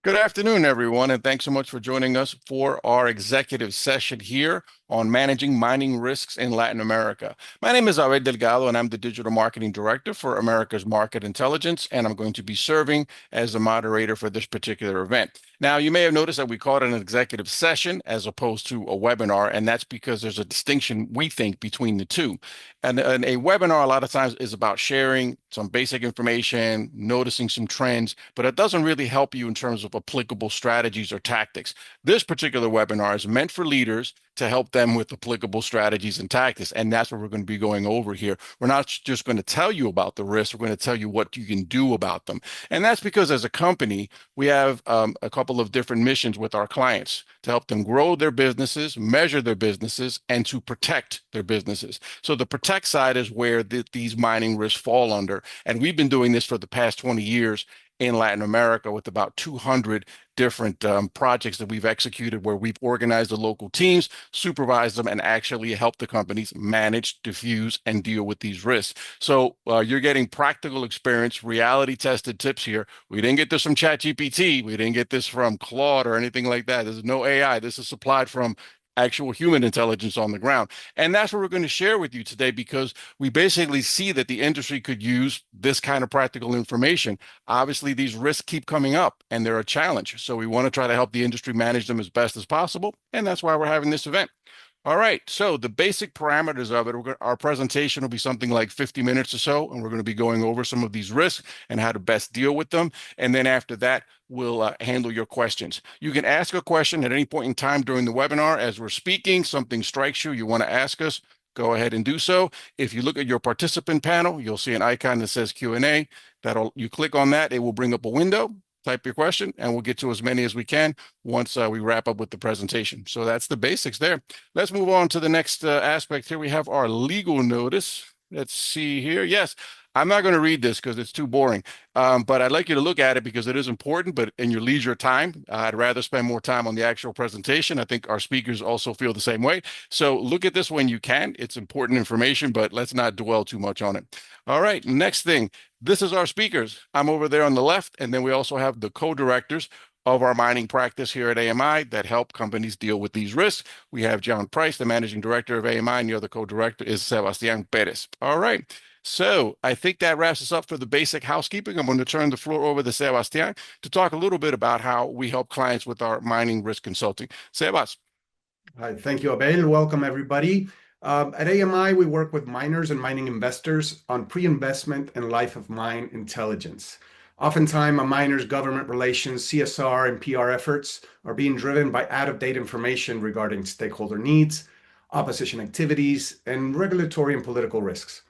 Good afternoon, everyone, and thanks so much for joining us for our executive session here on managing mining risks in Latin America. My name is Abel Delgado, and I'm the Digital Marketing Director for America's Market Intelligence, and I'm going to be serving as the moderator for this particular event. Now, you may have noticed that we call it an executive session as opposed to a webinar, and that's because there's a distinction, we think, between the two. And a webinar, a lot of times, is about sharing some basic information, noticing some trends, but it doesn't really help you in terms of applicable strategies or tactics. This particular webinar is meant for leaders to help them with applicable strategies and tactics. And that's what we're going to be going over here. We're not just going to tell you about the risks, we're going to tell you what you can do about them. And that's because as a company, we have a couple of different missions with our clients to help them grow their businesses, measure their businesses, and to protect their businesses. So the protect side is where these mining risks fall under. And we've been doing this for the past 20 years in Latin America with about 200 different projects that we've executed where we've organized the local teams, supervised them, and actually helped the companies manage, diffuse, and deal with these risks. So you're getting practical experience, reality tested tips here. We didn't get this from ChatGPT. We didn't get this from Claude or anything like that. There's no AI. This is supplied from actual human intelligence on the ground. And that's what we're going to share with you today because we basically see that the industry could use this kind of practical information. Obviously, these risks keep coming up and they're a challenge. So we want to try to help the industry manage them as best as possible. And that's why we're having this event. All right, so the basic parameters of it, our presentation will be something like 50 minutes or so, and we're going to be going over some of these risks and how to best deal with them. And then after that, we'll handle your questions. You can ask a question at any point in time during the webinar as we're speaking. Something strikes you, you want to ask us, go ahead and do so. If you look at your participant panel, you'll see an icon that says Q&A. You click on that, it will bring up a window. Type your question, and we'll get to as many as we can once we wrap up with the presentation. So that's the basics there. Let's move on to the next aspect here. We have our legal notice. Let's see here. Yes, I'm not going to read this because it's too boring, but I'd like you to look at it because it is important, but in your leisure time, I'd rather spend more time on the actual presentation. I think our speakers also feel the same way. So look at this when you can. It's important information, but let's not dwell too much on it. All right, next thing. This is our speakers. I'm over there on the left, and then we also have the co-directors of our mining practice here at AMI that help companies deal with these risks. We have John Price, the managing director of AMI, and the other co-director is Sebastian Perez. All right. So I think that wraps us up for the basic housekeeping. I'm going to turn the floor over to Sebastian to talk a little bit about how we help clients with our mining risk consulting. Sebas. Hi, thank you, Abel. Welcome, everybody. At AMI, we work with miners and mining investors on pre-investment and life of mine intelligence. Oftentimes, a miner's government relations, CSR, and PR efforts are being driven by out-of-date information regarding stakeholder needs, opposition activities, and regulatory and political risks.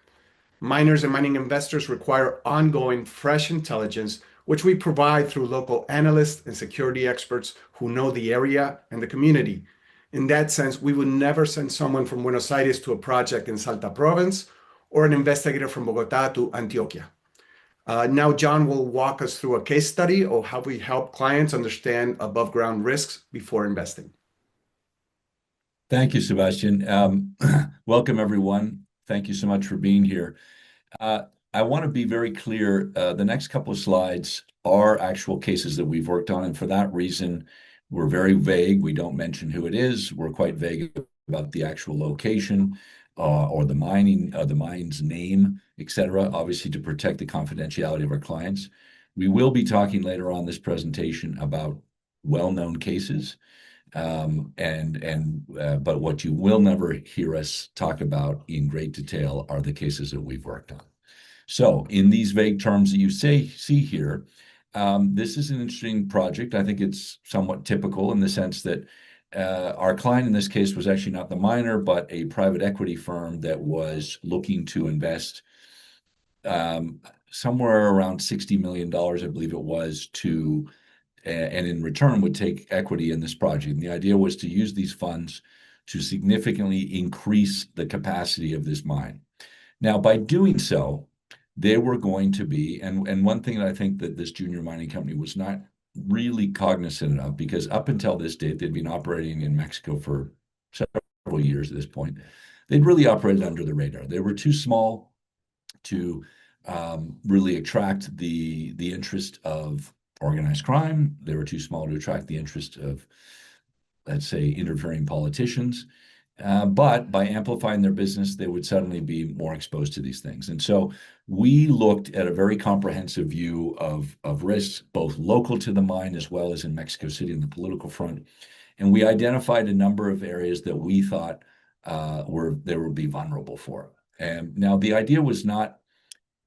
Miners and mining investors require ongoing, fresh intelligence, which we provide through local analysts and security experts who know the area and the community. In that sense, we would never send someone from Buenos Aires to a project in Salta province or an investigator from Bogota to Antioquia. Now, John will walk us through a case study of how we help clients understand above ground risks before investing. Thank you, Sebastian. Welcome, everyone. Thank you so much for being here. I want to be very clear. The next couple of slides are actual cases that we've worked on, and for that reason, we're very vague. We don't mention who it is. We're quite vague about the actual location or the mine's name, etc., obviously to protect the confidentiality of our clients. We will be talking later on this presentation about well-known cases, but what you will never hear us talk about in great detail are the cases that we've worked on. So in these vague terms that you see here, this is an interesting project. I think it's somewhat typical in the sense that our client in this case was actually not the miner, but a private equity firm that was looking to invest somewhere around $60 million, I believe it was, and in return would take equity in this project. And the idea was to use these funds to significantly increase the capacity of this mine. Now, by doing so, they were going to be, and one thing that I think that this junior mining company was not really cognizant of, because up until this date, they'd been operating in Mexico for several years at this point. They'd really operated under the radar. They were too small to really attract the interest of organized crime. They were too small to attract the interest of, let's say, interfering politicians. But by amplifying their business, they would suddenly be more exposed to these things. And so we looked at a very comprehensive view of risks, both local to the mine as well as in Mexico City on the political front. And we identified a number of areas that we thought they would be vulnerable for. And now the idea was not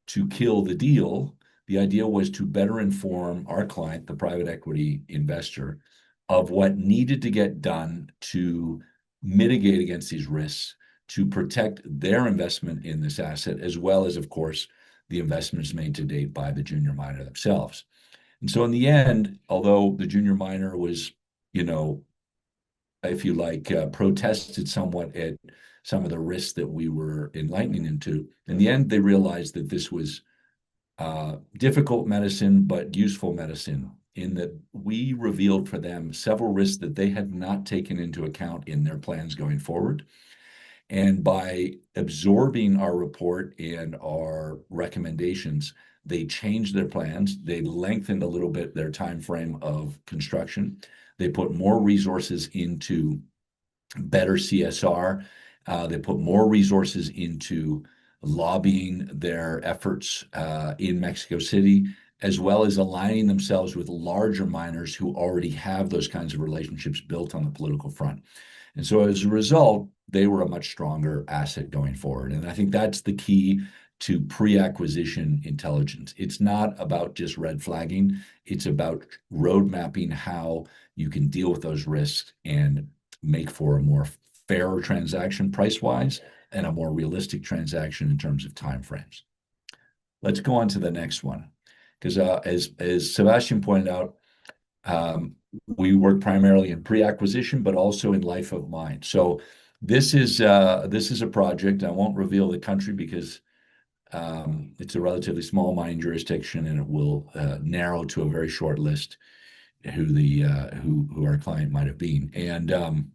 to kill the deal. The idea was to better inform our client, the private equity investor, of what needed to get done to mitigate against these risks, to protect their investment in this asset, as well as, of course, the investments made to date by the junior miner themselves. And so in the end, although the junior miner was, if you like, protested somewhat at some of the risks that we were enlightening into, in the end, they realized that this was difficult medicine, but useful medicine, in that we revealed for them several risks that they had not taken into account in their plans going forward. And by absorbing our report and our recommendations, they changed their plans. They lengthened a little bit their time frame of construction. They put more resources into better CSR. They put more resources into lobbying their efforts in Mexico City, as well as aligning themselves with larger miners who already have those kinds of relationships built on the political front. And so as a result, they were a much stronger asset going forward. And I think that's the key to pre-acquisition intelligence. It's not about just red flagging. It's about road mapping how you can deal with those risks and make for a more fairer transaction price-wise and a more realistic transaction in terms of timeframes. Let's go on to the next one, because as Sebastian pointed out, we work primarily in pre-acquisition, but also in life of mine. So this is a project. I won't reveal the country because it's a relatively small mining jurisdiction, and it will narrow to a very short list who our client might have been. And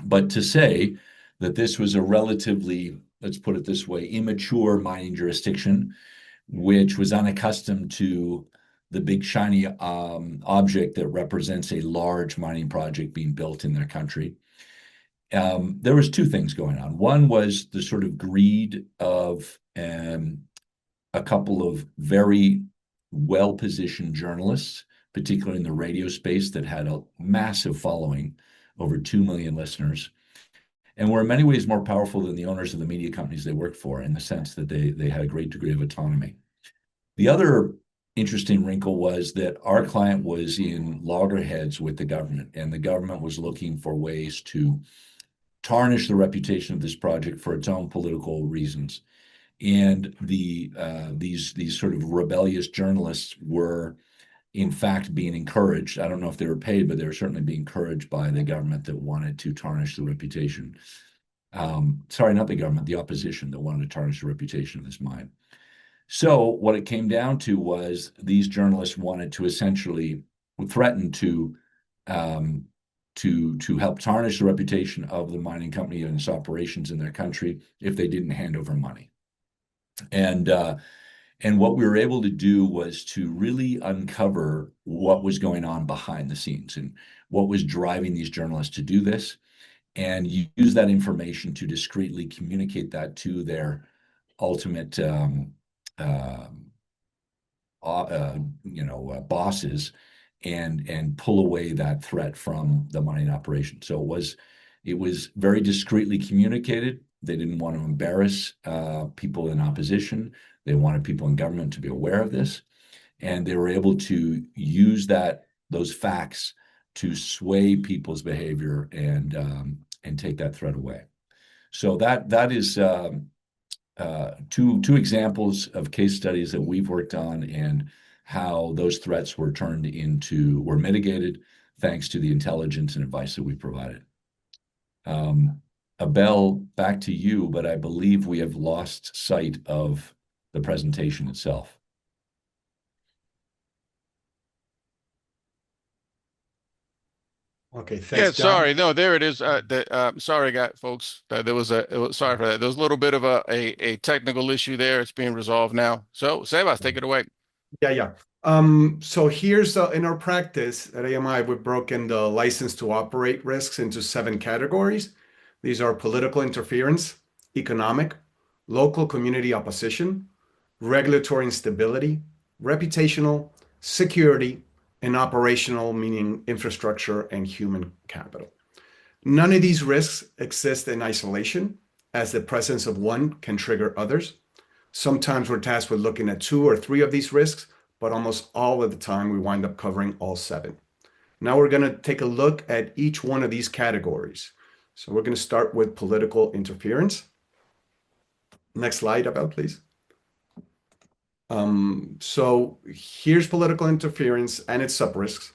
but to say that this was a relatively, let's put it this way, immature mining jurisdiction, which was unaccustomed to the big shiny object that represents a large mining project being built in their country. There was two things going on. One was the sort of greed of a couple of very well-positioned journalists, particularly in the radio space, that had a massive following, over 2 million listeners, and were in many ways more powerful than the owners of the media companies they worked for, in the sense that they had a great degree of autonomy. The other interesting wrinkle was that our client was in loggerheads with the government, and the government was looking for ways to tarnish the reputation of this project for its own political reasons. And these sort of rebellious journalists were, in fact, being encouraged. I don't know if they were paid, but they were certainly being encouraged by the government that wanted to tarnish the reputation. Sorry, not the government, the opposition that wanted to tarnish the reputation of this mine. So what it came down to was these journalists wanted to essentially threaten to help tarnish the reputation of the mining company and its operations in their country if they didn't hand over money. And what we were able to do was to really uncover what was going on behind the scenes and what was driving these journalists to do this, and use that information to discreetly communicate that to their ultimate bosses, and pull away that threat from the mining operation. So it was very discreetly communicated. They didn't want to embarrass people in opposition. They wanted people in government to be aware of this, and they were able to use those facts to sway people's behavior and take that threat away. So that is two examples of case studies that we've worked on, and how those threats were mitigated thanks to the intelligence and advice that we provided. Abel, back to you, but I believe we have lost sight of the presentation itself. Okay, thanks, Yeah, John. sorry. No, there it is. Sorry, folks. Sorry for that. There was a little bit of a technical issue there. It's being resolved now. So, Sebas, take it away. Yeah. So here's in our practice at AMI, we've broken the license to operate risks into 7 categories. These are political interference, economic, local community opposition, regulatory instability, reputational, security, and operational, meaning infrastructure and human capital. None of these risks exist in isolation, as the presence of one can trigger others. Sometimes we're tasked with looking at 2 or 3 of these risks, but almost all of the time we wind up covering all 7. Now we're going to take a look at each one of these categories. So we're going to start with political interference. Next slide, Abel, please. So here's political interference and its sub-risks.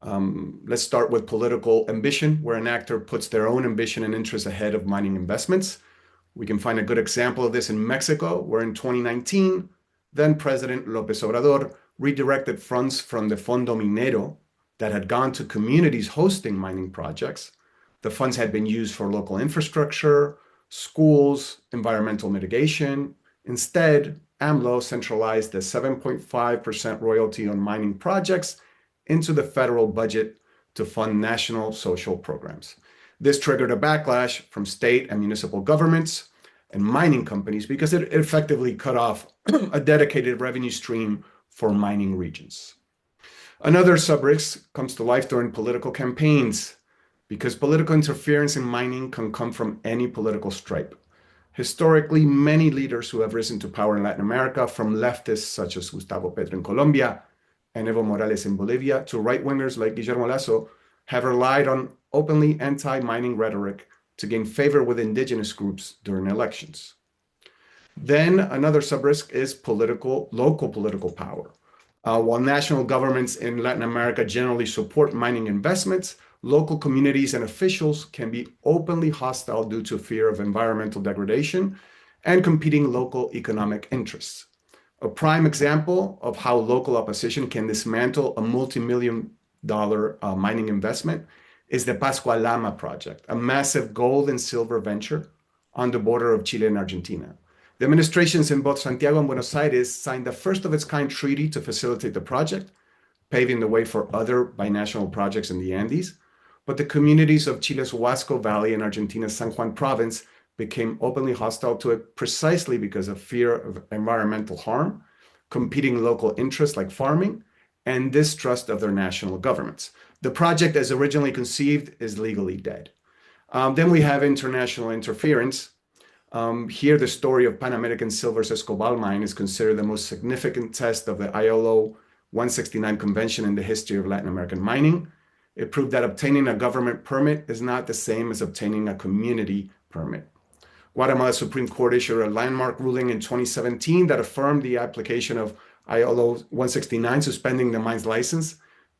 Let's start with political ambition, where an actor puts their own ambition and interests ahead of mining investments. We can find a good example of this in Mexico, where in 2019, then President López Obrador redirected funds from the Fondo Minero that had gone to communities hosting mining projects. The funds had been used for local infrastructure, schools, environmental mitigation. Instead, AMLO centralized the 7.5% royalty on mining projects into the federal budget to fund national social programs. This triggered a backlash from state and municipal governments and mining companies because it effectively cut off a dedicated revenue stream for mining regions. Another sub-risk comes to life during political campaigns because political interference in mining can come from any political stripe. Historically, many leaders who have risen to power in Latin America, from leftists such as Gustavo Petro in Colombia and Evo Morales in Bolivia to right-wingers like Guillermo Lasso, have relied on openly anti-mining rhetoric to gain favor with indigenous groups during elections. Then another sub-risk is local political power. While national governments in Latin America generally support mining investments, local communities and officials can be openly hostile due to fear of environmental degradation and competing local economic interests. A prime example of how local opposition can dismantle a multi-million-dollar mining investment is the Pascualama project, a massive gold and silver venture on the border of Chile and Argentina. The administrations in both Santiago and Buenos Aires signed the first of its kind treaty to facilitate the project, paving the way for other binational projects in the Andes. But the communities of Chile's Huasco Valley and Argentina's San Juan province became openly hostile to it precisely because of fear of environmental harm, competing local interests like farming, and distrust of their national governments. The project, as originally conceived, is legally dead. Then we have international interference. Here, the story of Pan American Silver's Escobal mine is considered the most significant test of the ILO 169 convention in the history of Latin American mining. It proved that obtaining a government permit is not the same as obtaining a community permit. Guatemala Supreme Court issued a landmark ruling in 2017 that affirmed the application of ILO 169, suspending the mine's license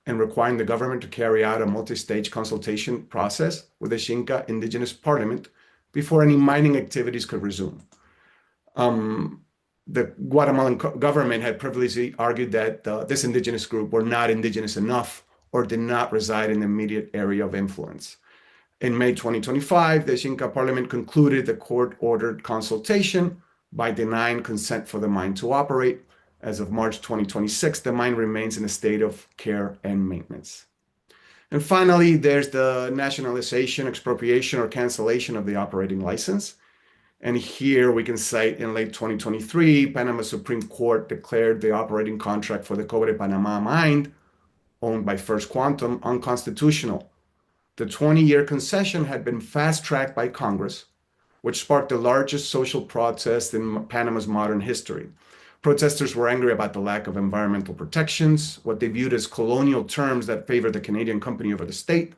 and requiring the government to carry out a multi-stage consultation process with the Xinca indigenous parliament before any mining activities could resume. The Guatemalan government had previously argued that this indigenous group were not indigenous enough or did not reside in the immediate area of influence. In May 2025, the Xinca parliament concluded the court-ordered consultation by denying consent for the mine to operate. As of March 2026, the mine remains in a state of care and maintenance. And finally, there's the nationalization, expropriation, or cancellation of the operating license. And here we can cite in late 2023, Panama Supreme Court declared the operating contract for the Cobre Panama mine, owned by First Quantum, unconstitutional. The 20-year concession had been fast-tracked by Congress, which sparked the largest social protest in Panama's modern history. Protesters were angry about the lack of environmental protections, what they viewed as colonial terms that favored the Canadian company over the state.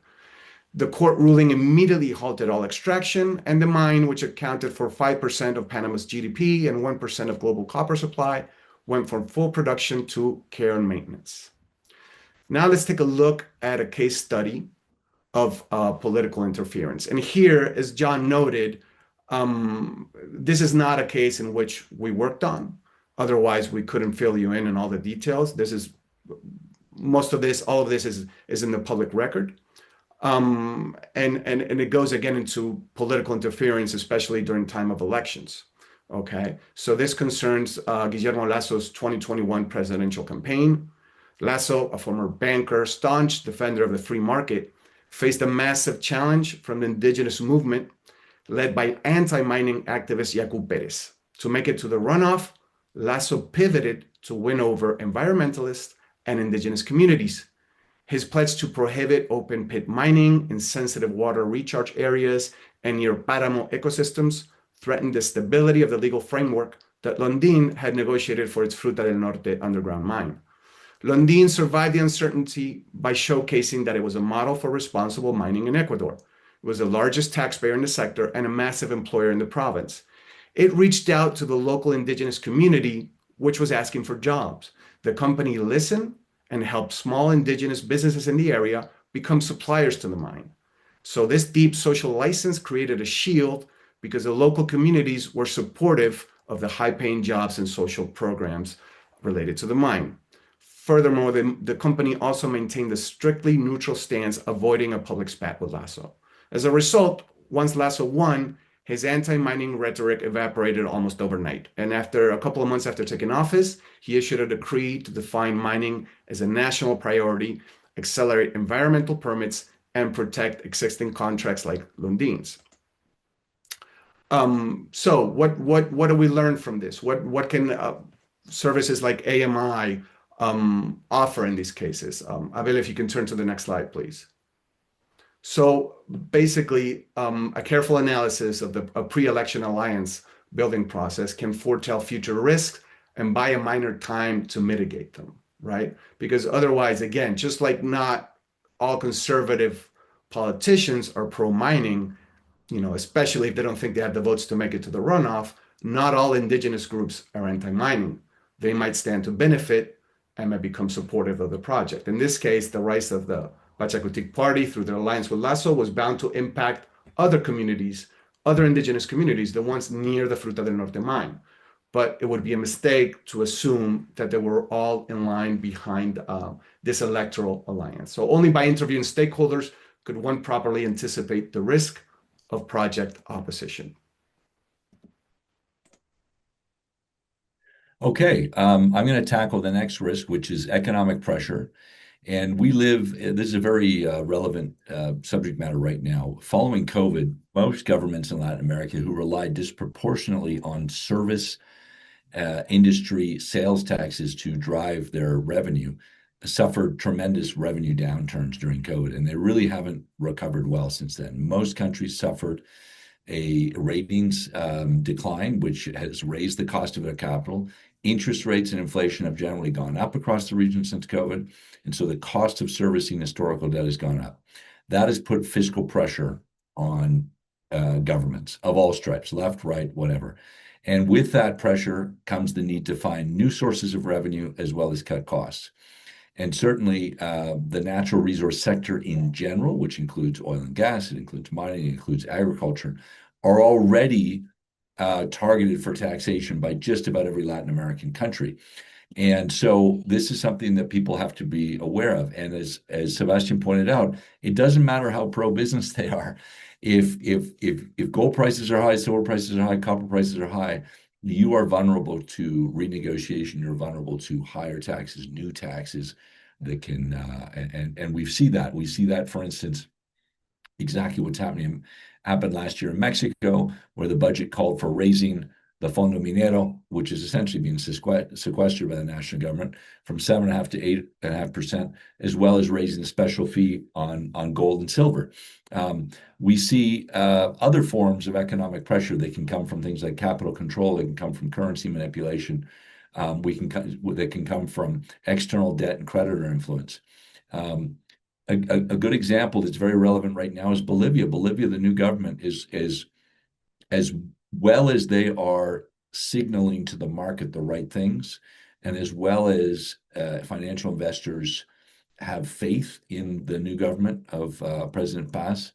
The court ruling immediately halted all extraction, and the mine, which accounted for 5% of Panama's GDP and 1% of global copper supply, went from full production to care and maintenance. Now let's take a look at a case study of political interference. And here, as John noted, this is not a case in which we worked on. Otherwise, we couldn't fill you in on all the details. All of this is in the public record. And it goes again into political interference, especially during time of elections. Okay, so this concerns Guillermo Lasso's 2021 presidential campaign. Lasso, a former banker, staunch defender of the free market, faced a massive challenge from the indigenous movement led by anti-mining activist Yacu Perez. To make it to the runoff, Lasso pivoted to win over environmentalists and indigenous communities. His pledge to prohibit open pit mining in sensitive water recharge areas and near Páramo ecosystems threatened the stability of the legal framework that Lundin had negotiated for its Fruta del Norte underground mine. Lundin survived the uncertainty by showcasing that it was a model for responsible mining in Ecuador. It was the largest taxpayer in the sector and a massive employer in the province. It reached out to the local indigenous community, which was asking for jobs. The company listened and helped small indigenous businesses in the area become suppliers to the mine. So this deep social license created a shield because the local communities were supportive of the high-paying jobs and social programs related to the mine. Furthermore, the company also maintained a strictly neutral stance, avoiding a public spat with Lasso. As a result, once Lasso won, his anti-mining rhetoric evaporated almost overnight. And after a couple of months after taking office, he issued a decree to define mining as a national priority, accelerate environmental permits, and protect existing contracts like Lundin's. So what do we learn from this? What can services like AMI offer in these cases? Abel, if you can turn to the next slide, please. So basically, a careful analysis of a pre-election alliance building process can foretell future risks and buy a miner time to mitigate them, right? Because otherwise, again, just like not all conservative politicians are pro-mining, especially if they don't think they have the votes to make it to the runoff, not all indigenous groups are anti-mining. They might stand to benefit and might become supportive of the project. In this case, the rise of the Pachakutik Party through their alliance with Lasso was bound to impact other communities, other indigenous communities, the ones near the Fruta del Norte mine. But it would be a mistake to assume that they were all in line behind this electoral alliance. So only by interviewing stakeholders could one properly anticipate the risk of project opposition. Okay, I'm going to tackle the next risk, which is economic pressure. And this is a very relevant subject matter right now. Following COVID, most governments in Latin America who rely disproportionately on service industry sales taxes to drive their revenue suffered tremendous revenue downturns during COVID, and they really haven't recovered well since then. Most countries suffered a ratings decline, which has raised the cost of their capital. Interest rates and inflation have generally gone up across the region since COVID, and so the cost of servicing historical debt has gone up. That has put fiscal pressure on governments of all stripes, left, right, whatever. And with that pressure comes the need to find new sources of revenue as well as cut costs. And certainly the natural resource sector in general, which includes oil and gas, it includes mining, it includes agriculture, are already targeted for taxation by just about every Latin American country. And so this is something that people have to be aware of. And as Sebastian pointed out, it doesn't matter how pro-business they are. If gold prices are high, silver prices are high, copper prices are high, you are vulnerable to renegotiation. You're vulnerable to higher taxes, new taxes that can, and we see that. We see that, for instance, exactly what's happened last year in Mexico, where the budget called for raising the Fondo Minero, which is essentially being sequestered by the national government, from 7.5% to 8.5%, as well as raising the special fee on gold and silver. We see other forms of economic pressure. They can come from things like capital control. They can come from currency manipulation. They can come from external debt and creditor influence. A good example that's very relevant right now is Bolivia. Bolivia, the new government, is as well as they are signaling to the market the right things, and as well as financial investors have faith in the new government of President Paz,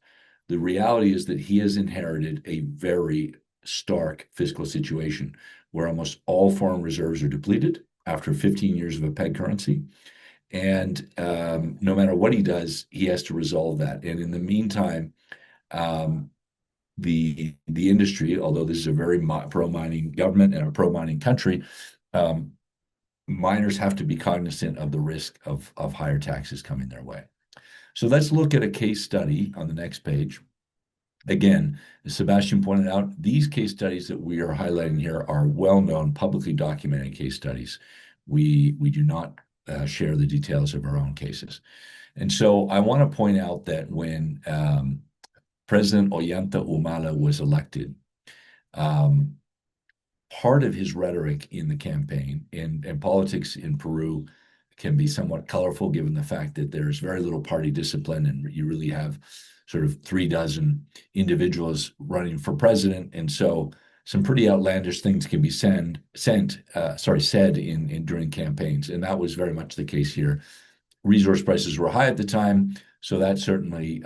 the reality is that he has inherited a very stark fiscal situation where almost all foreign reserves are depleted after 15 years of a peg currency. And no matter what he does, he has to resolve that. And in the meantime, the industry, although this is a very pro-mining government and a pro-mining country, miners have to be cognizant of the risk of higher taxes coming their way. So let's look at a case study on the next page. Again, as Sebastian pointed out, these case studies that we are highlighting here are well-known, publicly documented case studies. We do not share the details of our own cases. And so I want to point out that when President Ollanta Humala was elected, part of his rhetoric in the campaign, and politics in Peru can be somewhat colorful given the fact that there's very little party discipline and you really have sort of 36 individuals running for president. And so some pretty outlandish things can be said during campaigns. And that was very much the case here. Resource prices were high at the time, so that certainly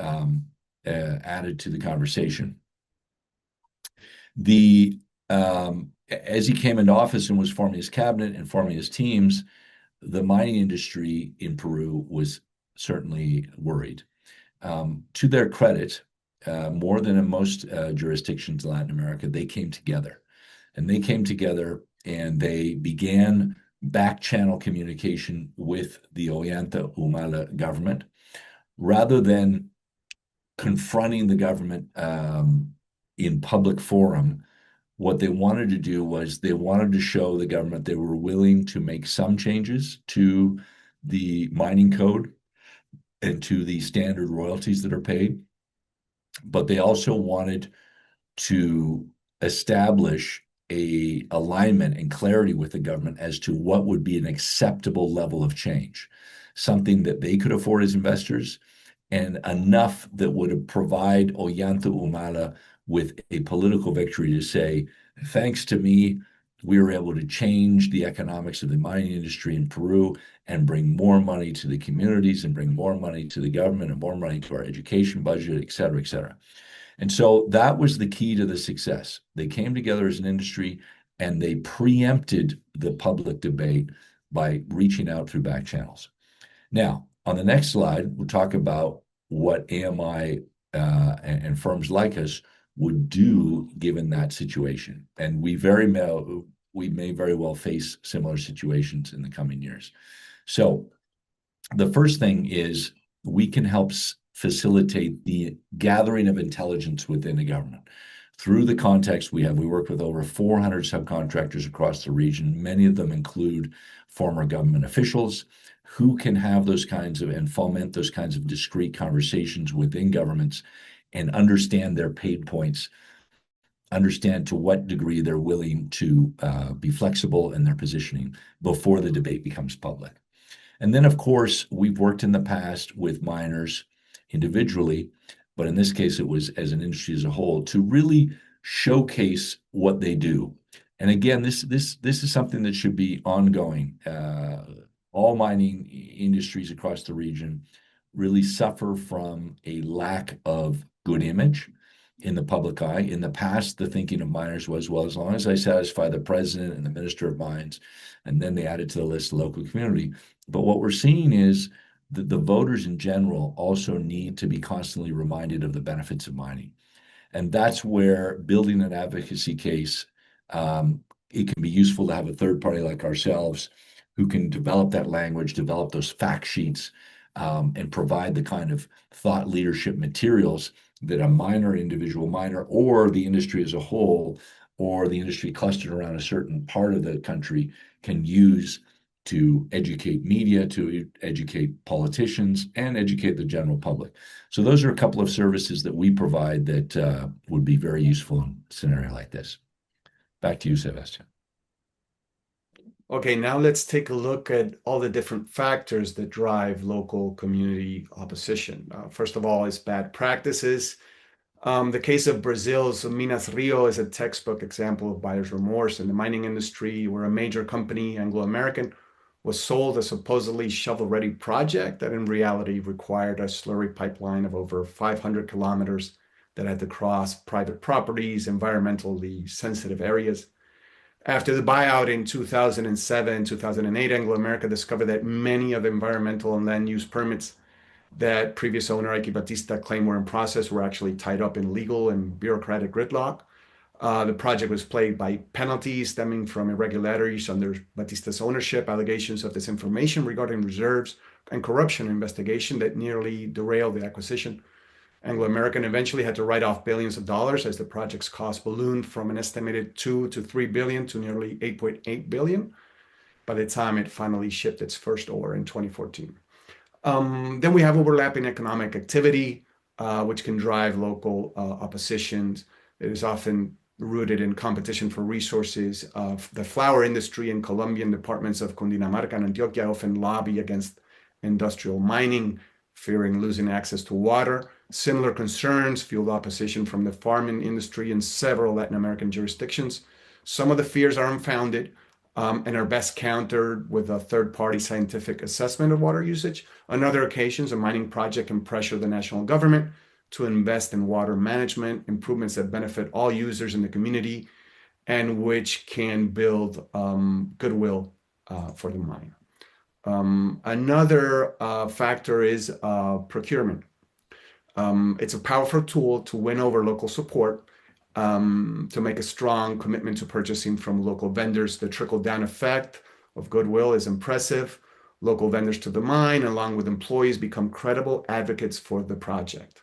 added to the conversation. As he came into office and was forming his cabinet and forming his teams, the mining industry in Peru was certainly worried. To their credit, more than in most jurisdictions in Latin America, they came together. And they came together and they began back-channel communication with the Ollanta Humala government. Rather than confronting the government in public forum, what they wanted to do was they wanted to show the government they were willing to make some changes to the mining code and to the standard royalties that are paid. But they also wanted to establish a alignment and clarity with the government as to what would be an acceptable level of change, something that they could afford as investors, and enough that would provide Ollanta Humala with a political victory to say, thanks to me, we were able to change the economics of the mining industry in Peru and bring more money to the communities and bring more money to the government and more money to our education budget, et cetera, et cetera. And so that was the key to the success. They came together as an industry and they preempted the public debate by reaching out through back channels. Now, on the next slide, we'll talk about what AMI and firms like us would do given that situation. And we may very well face similar situations in the coming years. So the first thing is we can help facilitate the gathering of intelligence within the government. Through the context we work with over 400 subcontractors across the region. Many of them include former government officials who can have those kinds of and foment those kinds of discrete conversations within governments and understand their pain points, understand to what degree they're willing to be flexible in their positioning before the debate becomes public. And then, of course, we've worked in the past with miners individually, but in this case, it was as an industry as a whole to really showcase what they do. And again, this is something that should be ongoing. All mining industries across the region really suffer from a lack of good image in the public eye. In the past, the thinking of miners was, well, as long as I satisfy the president and the minister of mines, and then they added to the list the local community. But what we're seeing is that the voters in general also need to be constantly reminded of the benefits of mining. And that's where building an advocacy case, it can be useful to have a third party like ourselves who can develop that language, develop those fact sheets, and provide the kind of thought leadership materials that a individual miner, or the industry as a whole, or the industry clustered around a certain part of the country can use to educate media, to educate politicians, and educate the general public. So those are a couple of services that we provide that would be very useful in a scenario like this. Back to you, Sebastian. Okay, now let's take a look at all the different factors that drive local community opposition. First of all, is bad practices. The case of Brazil's Minas Rio is a textbook example of buyer's remorse in the mining industry, where a major company, Anglo-American, was sold a supposedly shovel-ready project that in reality required a slurry pipeline of over 500 kilometers that had to cross private properties, environmentally sensitive areas. After the buyout in 2007, 2008, Anglo-America discovered that many of the environmental and land use permits that previous owner, Ike Batista, claimed were in process were actually tied up in legal and bureaucratic gridlock. The project was plagued by penalties stemming from irregularities under Batista's ownership, allegations of disinformation regarding reserves, and corruption investigation that nearly derailed the acquisition. Anglo American eventually had to write off billions of dollars as the project's cost ballooned from an estimated 2 to 3 billion to nearly 8.8 billion by the time it finally shipped its first ore in 2014. Then we have overlapping economic activity, which can drive local oppositions. It is often rooted in competition for resources. The flour industry in Colombian departments of Cundinamarca and Antioquia often lobby against industrial mining, fearing losing access to water. Similar concerns fueled opposition from the farming industry in several Latin American jurisdictions. Some of the fears are unfounded and are best countered with a third-party scientific assessment of water usage. On other occasions, a mining project can pressure the national government to invest in water management, improvements that benefit all users in the community, and which can build goodwill for the mine. Another factor is procurement. It's a powerful tool to win over local support, to make a strong commitment to purchasing from local vendors. The trickle-down effect of goodwill is impressive. Local vendors to the mine, along with employees, become credible advocates for the project.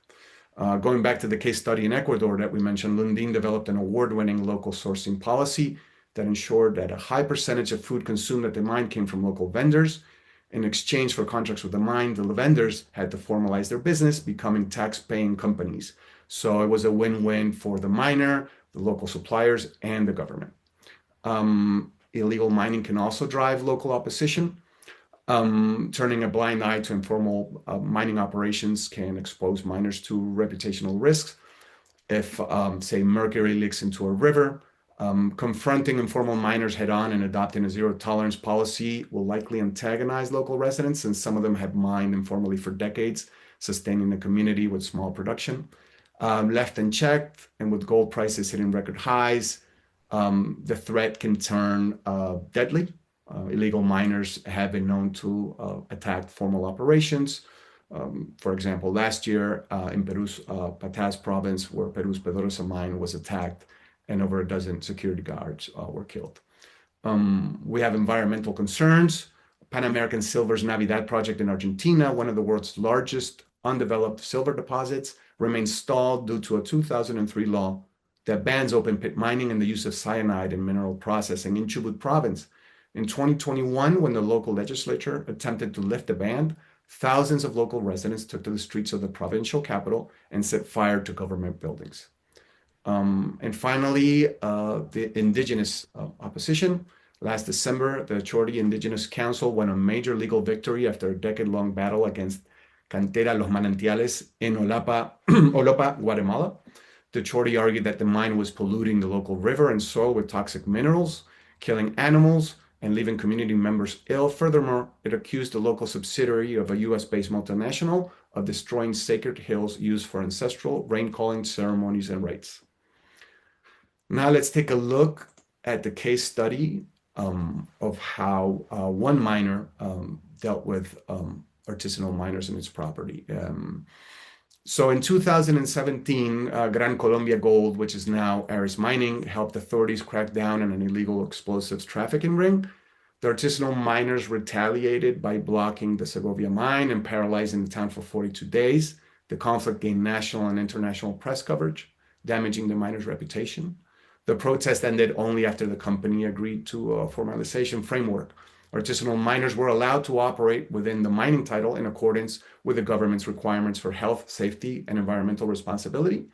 Going back to the case study in Ecuador that we mentioned, Lundin developed an award-winning local sourcing policy that ensured that a high percentage of food consumed at the mine came from local vendors. In exchange for contracts with the mine, the vendors had to formalize their business, becoming tax-paying companies. So it was a win-win for the miner, the local suppliers, and the government. Illegal mining can also drive local opposition. Turning a blind eye to informal mining operations can expose miners to reputational risks. If, say, mercury leaks into a river, confronting informal miners head-on and adopting a zero-tolerance policy will likely antagonize local residents, since some of them have mined informally for decades, sustaining the community with small production. Left unchecked, and with gold prices hitting record highs, the threat can turn deadly. Illegal miners have been known to attack formal operations. For example, last year in Peru's Pataz province, where Peru's burdensome mine was attacked, and over a dozen security guards were killed. We have environmental concerns. Pan American Silver's Navidad project in Argentina, one of the world's largest undeveloped silver deposits, remains stalled due to a 2003 law that bans open pit mining and the use of cyanide in mineral processing in Chubut province. In 2021, when the local legislature attempted to lift the ban, thousands of local residents took to the streets of the provincial capital and set fire to government buildings. And finally, the indigenous opposition. Last December, the Chorty Indigenous Council won a major legal victory after a decade-long battle against Cantera Los Manantiales in Olopa, Guatemala. The Chorty argued that the mine was polluting the local river and soil with toxic minerals, killing animals, and leaving community members ill. Furthermore, it accused the local subsidiary of a US-based multinational of destroying sacred hills used for ancestral rain-calling ceremonies and rites. Now let's take a look at the case study of how one miner dealt with artisanal miners in its property. So in 2017, Gran Colombia Gold, which is now Aris Mining, helped authorities crack down on an illegal explosives trafficking ring. The artisanal miners retaliated by blocking the Segovia mine and paralyzing the town for 42 days. The conflict gained national and international press coverage, damaging the miners' reputation. The protest ended only after the company agreed to a formalization framework. Artisanal miners were allowed to operate within the mining title in accordance with the government's requirements for health, safety, and environmental responsibility.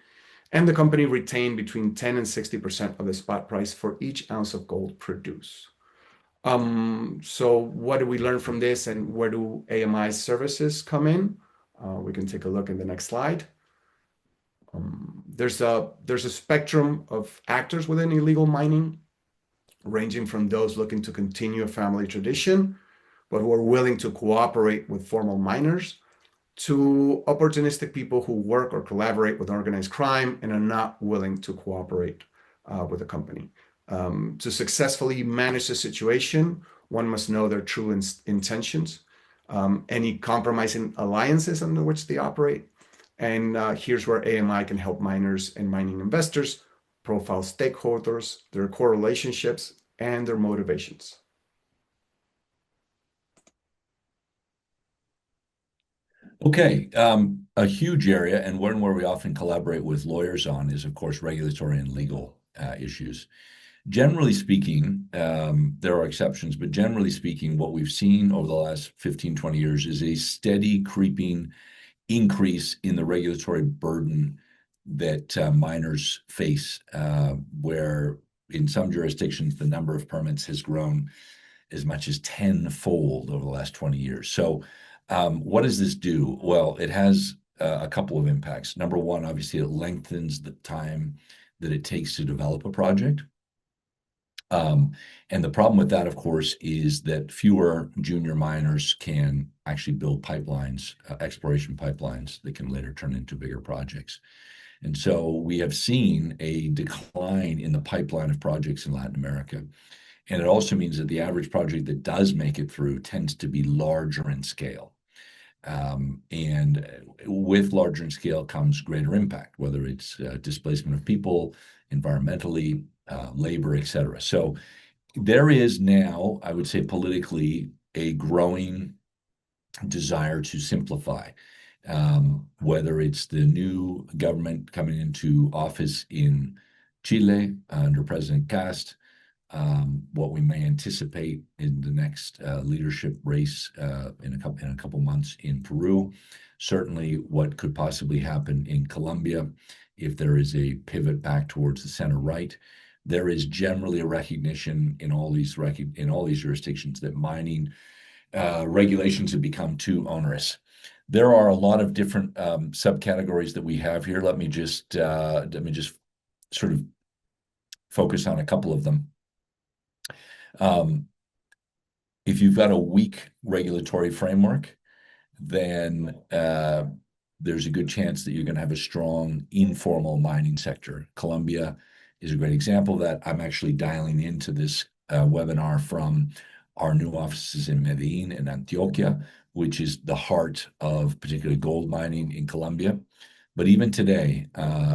And the company retained between 10 and 60% of the spot price for each ounce of gold produced. So what do we learn from this, and where do AMI's services come in? We can take a look in the next slide. There's a spectrum of actors within illegal mining, ranging from those looking to continue a family tradition, but who are willing to cooperate with formal miners, to opportunistic people who work or collaborate with organized crime and are not willing to cooperate with the company. To successfully manage the situation, one must know their true intentions. any compromising alliances under which they operate. And here's where AMI can help miners and mining investors profile stakeholders, their core relationships, and their motivations. Okay, a huge area and one where we often collaborate with lawyers on is, of course, regulatory and legal issues. Generally speaking, there are exceptions, but generally speaking, what we've seen over the last 15, 20 years is a steady creeping increase in the regulatory burden that miners face, where in some jurisdictions, the number of permits has grown as much as tenfold over the last 20 years. So what does this do? Well, it has a couple of impacts. Number one, obviously, it lengthens the time that it takes to develop a project. And the problem with that, of course, is that fewer junior miners can actually build pipelines, exploration pipelines that can later turn into bigger projects. And so we have seen a decline in the pipeline of projects in Latin America. And it also means that the average project that does make it through tends to be larger in scale. And with larger in scale comes greater impact, whether it's displacement of people, environmentally, labor, et cetera. So there is now, I would say politically, a growing desire to simplify, whether it's the new government coming into office in Chile under President Cast, what we may anticipate in the next leadership race in a couple months in Peru, certainly what could possibly happen in Colombia if there is a pivot back towards the center right. There is generally a recognition in all these jurisdictions that mining regulations have become too onerous. There are a lot of different subcategories that we have here. Let me just sort of focus on a couple of them. If you've got a weak regulatory framework, then there's a good chance that you're going to have a strong informal mining sector. Colombia is a great example of that. I'm actually dialing into this webinar from our new offices in Medellin and Antioquia, which is the heart of particularly gold mining in Colombia. But even today,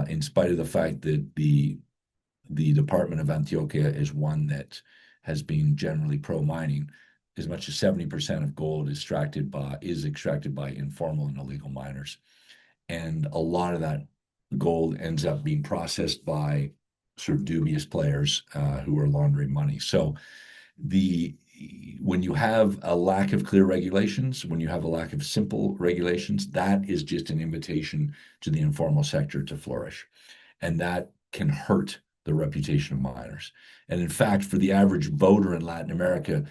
in spite of the fact that the Department of Antioquia is one that has been generally pro-mining, as much as 70% of gold is extracted by informal and illegal miners. And a lot of that gold ends up being processed by sort of dubious players who are laundering money. So when you have a lack of clear regulations, when you have a lack of simple regulations, that is just an invitation to the informal sector to flourish. And that can hurt the reputation of miners. And in fact, for the average voter in Latin America,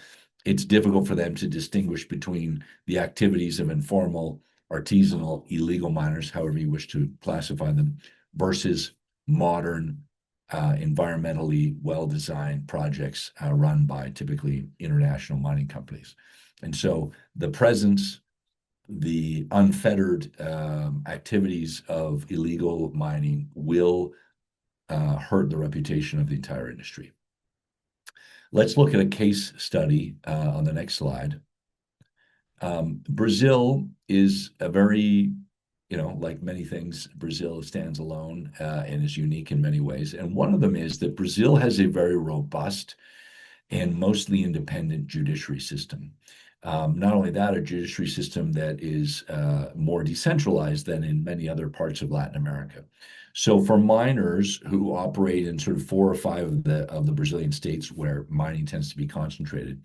it's difficult for them to distinguish between the activities of informal, artisanal, illegal miners, however you wish to classify them, versus modern, environmentally well-designed projects run by typically international mining companies. And so the presence, the unfettered activities of illegal mining will hurt the reputation of the entire industry. Let's look at a case study on the next slide. Brazil is a very, like many things, Brazil stands alone and is unique in many ways. And one of them is that Brazil has a very robust and mostly independent judiciary system. Not only that, a judiciary system that is more decentralized than in many other parts of Latin America. So for miners who operate in sort of 4 or 5 of the Brazilian states where mining tends to be concentrated,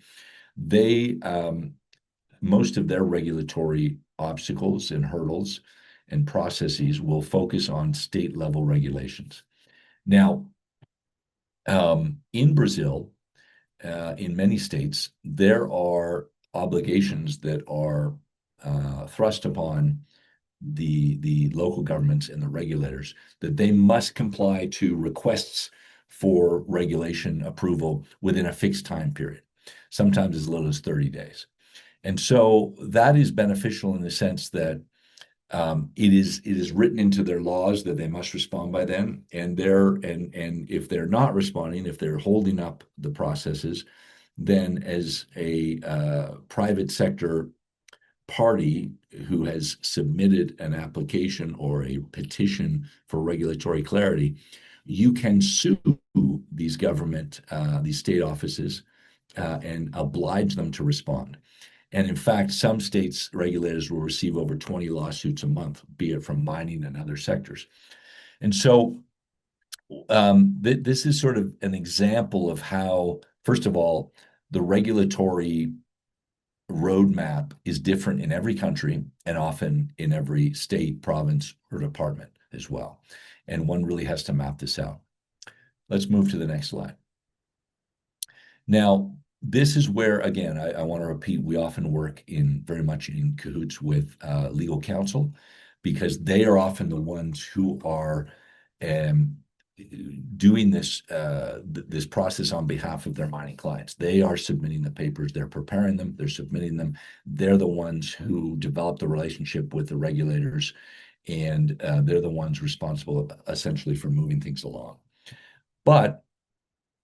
most of their regulatory obstacles and hurdles and processes will focus on state level regulations. Now, in Brazil, in many states, there are obligations that are thrust upon the local governments and the regulators that they must comply to requests for regulation approval within a fixed time period, sometimes as little as 30 days. And so that is beneficial in the sense that it is written into their laws that they must respond by then, and if they're not responding, if they're holding up the processes, then as a private sector party who has submitted an application or a petition for regulatory clarity, you can sue these these state offices, and oblige them to respond. And in fact, some states regulators will receive over 20 lawsuits a month, be it from mining and other sectors. And so this is sort of an example of how, first of all, the regulatory roadmap is different in every country and often in every state, province, or department as well. And one really has to map this out. Let's move to the next slide. Now, this is where, again, I want to repeat, we often work very much in cahoots with legal counsel, because they are often the ones who are doing this process on behalf of their mining clients. They are submitting the papers, they're preparing them, they're submitting them. They're the ones who develop the relationship with the regulators, and they're the ones responsible essentially for moving things along. But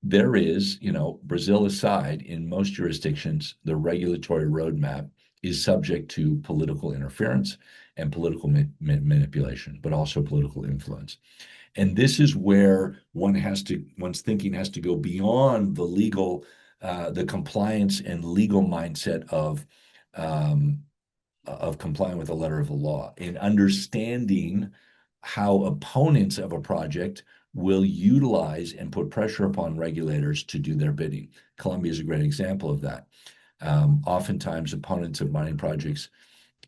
there is, Brazil aside, in most jurisdictions, the regulatory roadmap is subject to political interference and political manipulation, but also political influence. And this is where one's thinking has to go beyond the legal, the compliance and legal mindset of complying with the letter of the law, in understanding how opponents of a project will utilize and put pressure upon regulators to do their bidding. Colombia is a great example of that. Oftentimes, opponents of mining projects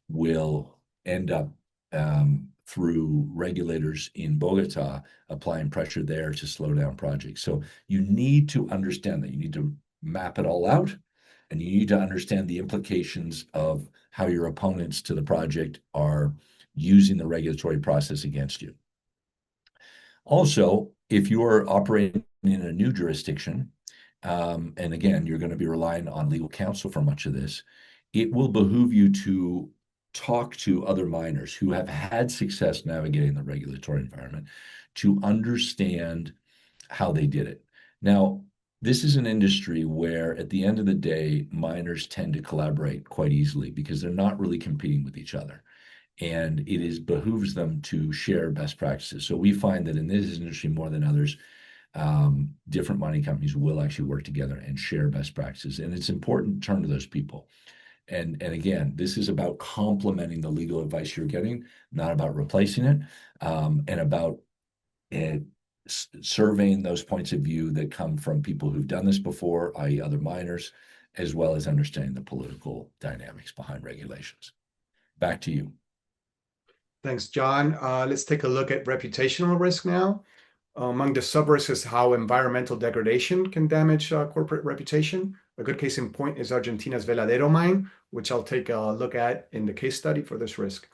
will end up through regulators in Bogota applying pressure there to slow down projects. So you need to understand that. You need to map it all out, and you need to understand the implications of how your opponents to the project are using the regulatory process against you. Also, if you are operating in a new jurisdiction, and again, you're going to be relying on legal counsel for much of this, it will behoove you to talk to other miners who have had success navigating the regulatory environment to understand how they did it. Now, this is an industry where, at the end of the day, miners tend to collaborate quite easily because they're not really competing with each other. And it behooves them to share best practices. So we find that in this industry more than others, different mining companies will actually work together and share best practices. And it's important to turn to those people. And again, this is about complementing the legal advice you're getting, not about replacing it, and about surveying those points of view that come from people who've done this before, i.e. other miners, as well as understanding the political dynamics behind regulations. Back to you. Thanks, John. Let's take a look at reputational risk now. Among the sub-risks is how environmental degradation can damage corporate reputation. A good case in point is Argentina's Veladero mine, which I'll take a look at in the case study for this risk.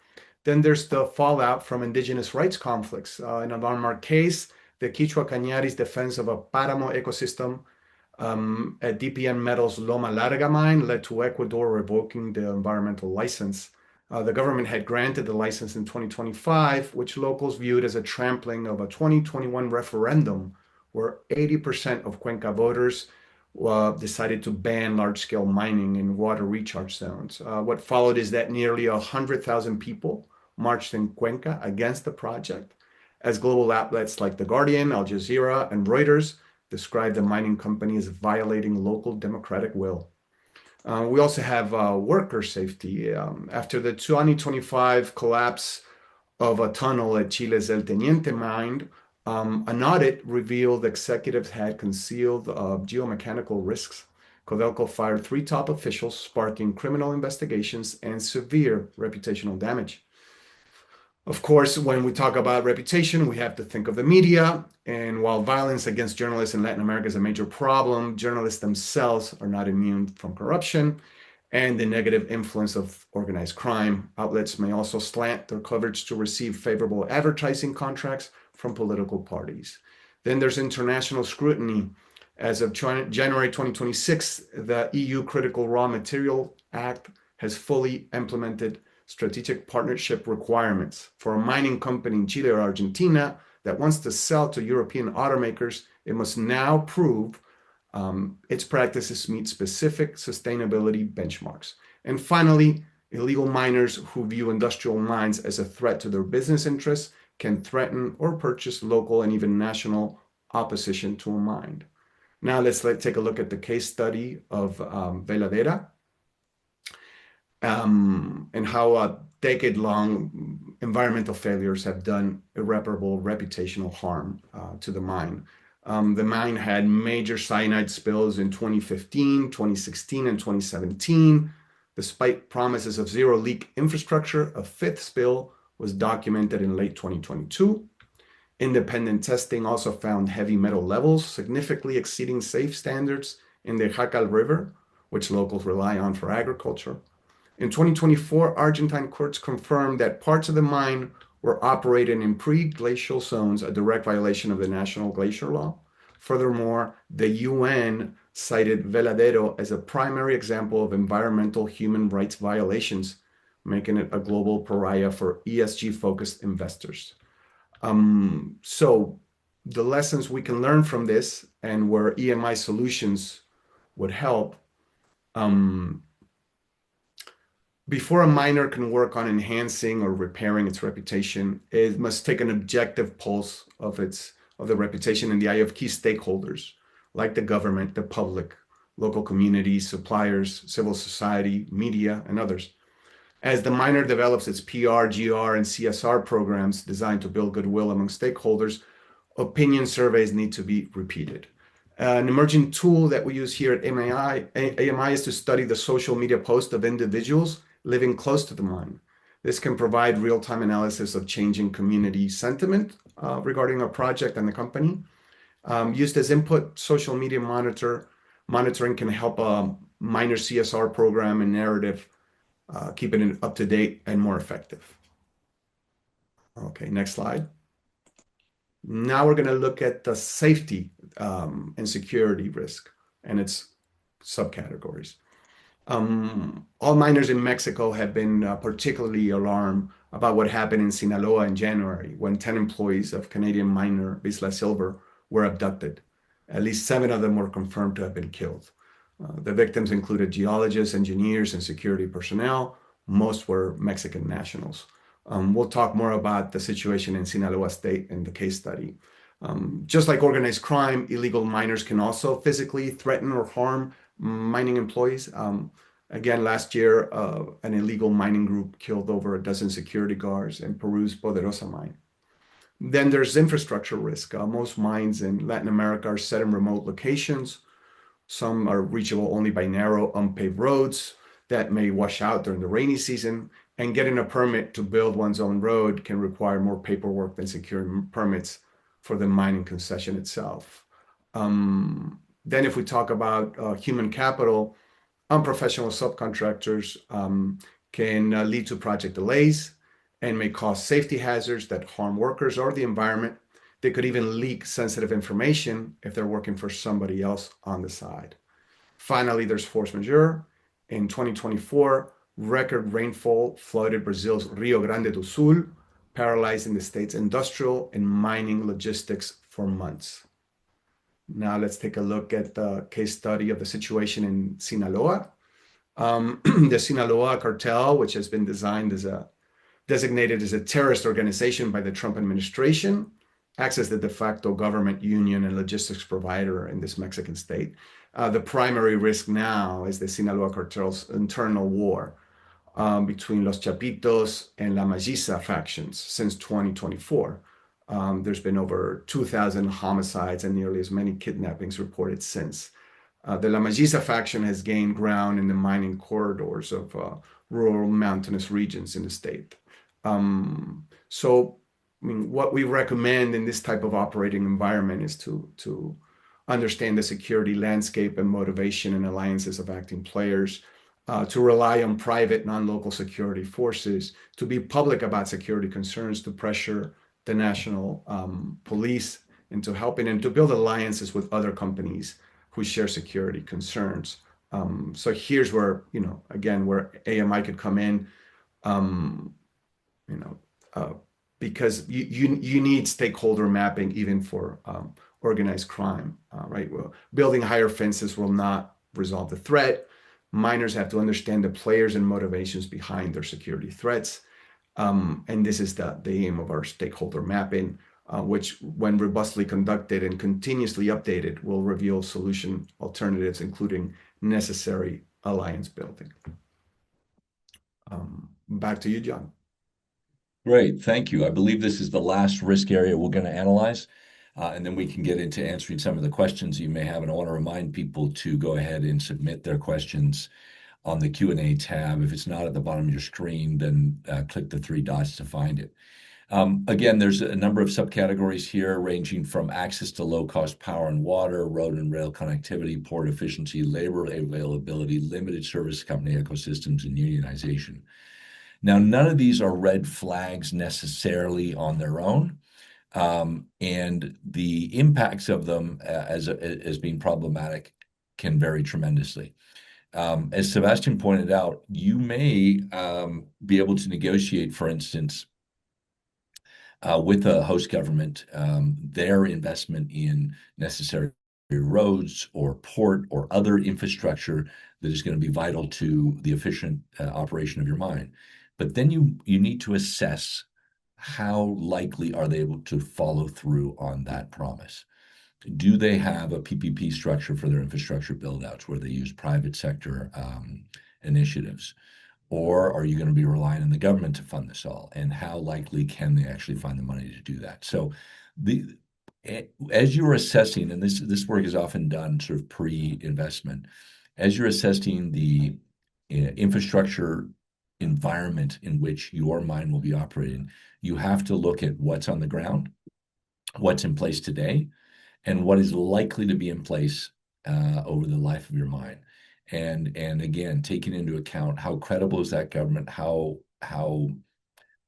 Then there's the fallout from indigenous rights conflicts. In a landmark case, the Quichua Cañari's defense of a Páramo ecosystem at DPM Metals Loma Larga mine led to Ecuador revoking the environmental license. The government had granted the license in 2025, which locals viewed as a trampling of a 2021 referendum where 80% of Cuenca voters decided to ban large-scale mining in water recharge zones. What followed is that nearly 100,000 people marched in Cuenca against the project, as global outlets like The Guardian, Al Jazeera, and Reuters described the mining company as violating local democratic will. We also have worker safety. After the 2025 collapse of a tunnel at Chile's El Teniente mine, an audit revealed executives had concealed geomechanical risks. Codelco fired 3 top officials, sparking criminal investigations and severe reputational damage. Of course, when we talk about reputation, we have to think of the media. And while violence against journalists in Latin America is a major problem, journalists themselves are not immune from corruption and the negative influence of organized crime. Outlets may also slant their coverage to receive favorable advertising contracts from political parties. Then there's international scrutiny. As of January 2026, the EU Critical Raw Material Act has fully implemented strategic partnership requirements for a mining company in Chile or Argentina that wants to sell to European automakers. It must now prove its practices meet specific sustainability benchmarks. And finally, Illegal miners who view industrial mines as a threat to their business interests can threaten or purchase local and even national opposition to a mine. Now let's take a look at the case study of Veladera and how decade-long environmental failures have done irreparable reputational harm to the mine. The mine had major cyanide spills in 2015, 2016, and 2017. Despite promises of zero leak infrastructure, a fifth spill was documented in late 2022. Independent testing also found heavy metal levels significantly exceeding safe standards in the Jacal River, which locals rely on for agriculture. In 2024, Argentine courts confirmed that parts of the mine were operating in pre-glacial zones, a direct violation of the National Glacier Law. Furthermore, the UN cited Veladero as a primary example of environmental human rights violations, making it a global pariah for ESG-focused investors. So the lessons we can learn from this and where EMI solutions would help, before a miner can work on enhancing or repairing its reputation, it must take an objective pulse of the reputation in the eye of key stakeholders, like the government, the public, local communities, suppliers, civil society, media, and others. As the miner develops its PR, GR, and CSR programs designed to build goodwill among stakeholders, opinion surveys need to be repeated. An emerging tool that we use here at AMI is to study the social media posts of individuals living close to the mine. This can provide real-time analysis of changing community sentiment regarding a project and the company. Used as input, social media monitoring can help a miner CSR program and narrative, keeping it up to date and more effective. Okay, next slide. Now we're going to look at the safety and security risk and its subcategories. All miners in Mexico have been particularly alarmed about what happened in Sinaloa in January when 10 employees of Canadian miner Vizsla Silver were abducted. At least 7 of them were confirmed to have been killed. The victims included geologists, engineers, and security personnel. Most were Mexican nationals. We'll talk more about the situation in Sinaloa State in the case study. Just like organized crime, illegal miners can also physically threaten or harm mining employees. Again, last year, an illegal mining group killed over a dozen security guards in Peru's Poderosa mine. Then there's infrastructure risk. Most mines in Latin America are set in remote locations. Some are reachable only by narrow, unpaved roads that may wash out during the rainy season. And getting a permit to build one's own road can require more paperwork than securing permits for the mining concession itself. Then if we talk about human capital, unprofessional subcontractors can lead to project delays and may cause safety hazards that harm workers or the environment. They could even leak sensitive information if they're working for somebody else on the side. Finally, there's force majeure. In 2024, record rainfall flooded Brazil's Rio Grande do Sul, paralyzing the state's industrial and mining logistics for months. Now let's take a look at the case study of the situation in Sinaloa. The Sinaloa cartel, which has been designated as a terrorist organization by the Trump administration, acts as the de facto government union and logistics provider in this Mexican state. The primary risk now is the Sinaloa cartel's internal war between Los Chapitos and La Malliza factions since 2024. There's been over 2,000 homicides and nearly as many kidnappings reported since. The La Malliza faction has gained ground in the mining corridors of rural mountainous regions in the state. What we recommend in this type of operating environment is to understand the security landscape and motivation and alliances of acting players, to rely on private non-local security forces, to be public about security concerns, to pressure the national police into helping and to build alliances with other companies who share security concerns. So here's where, again, where AMI could come in, because you need stakeholder mapping even for organized crime, right? Well, building higher fences will not resolve the threat. miners have to understand the players and motivations behind their security threats. And this is the aim of our stakeholder mapping, which, when robustly conducted and continuously updated, will reveal solution alternatives, including necessary alliance building. Back to you, John. Great, thank you. I believe this is the last risk area we're going to analyze, and then we can get into answering some of the questions you may have. And I want to remind people to go ahead and submit their questions on the Q&A tab. If it's not at the bottom of your screen, then click the three dots to find it. Again, there's a number of subcategories here, ranging from access to low-cost power and water, road and rail connectivity, port efficiency, labor availability, limited service company ecosystems, and unionization. Now, none of these are red flags necessarily on their own, and the impacts of them as being problematic can vary tremendously. As Sebastian pointed out, you may be able to negotiate, for instance, with a host government, their investment in necessary roads or port or other infrastructure that is going to be vital to the efficient operation of your mine. But then you need to assess how likely are they able to follow through on that promise. Do they have a PPP structure for their infrastructure build-outs where they use private sector initiatives? Or are you going to be relying on the government to fund this all? And how likely can they actually find the money to do that? So as you're assessing, and this work is often done sort of pre-investment, as you're assessing the infrastructure environment in which your mine will be operating, you have to look at what's on the ground, what's in place today, and what is likely to be in place over the life of your mine. And again, taking into account how credible is that government, how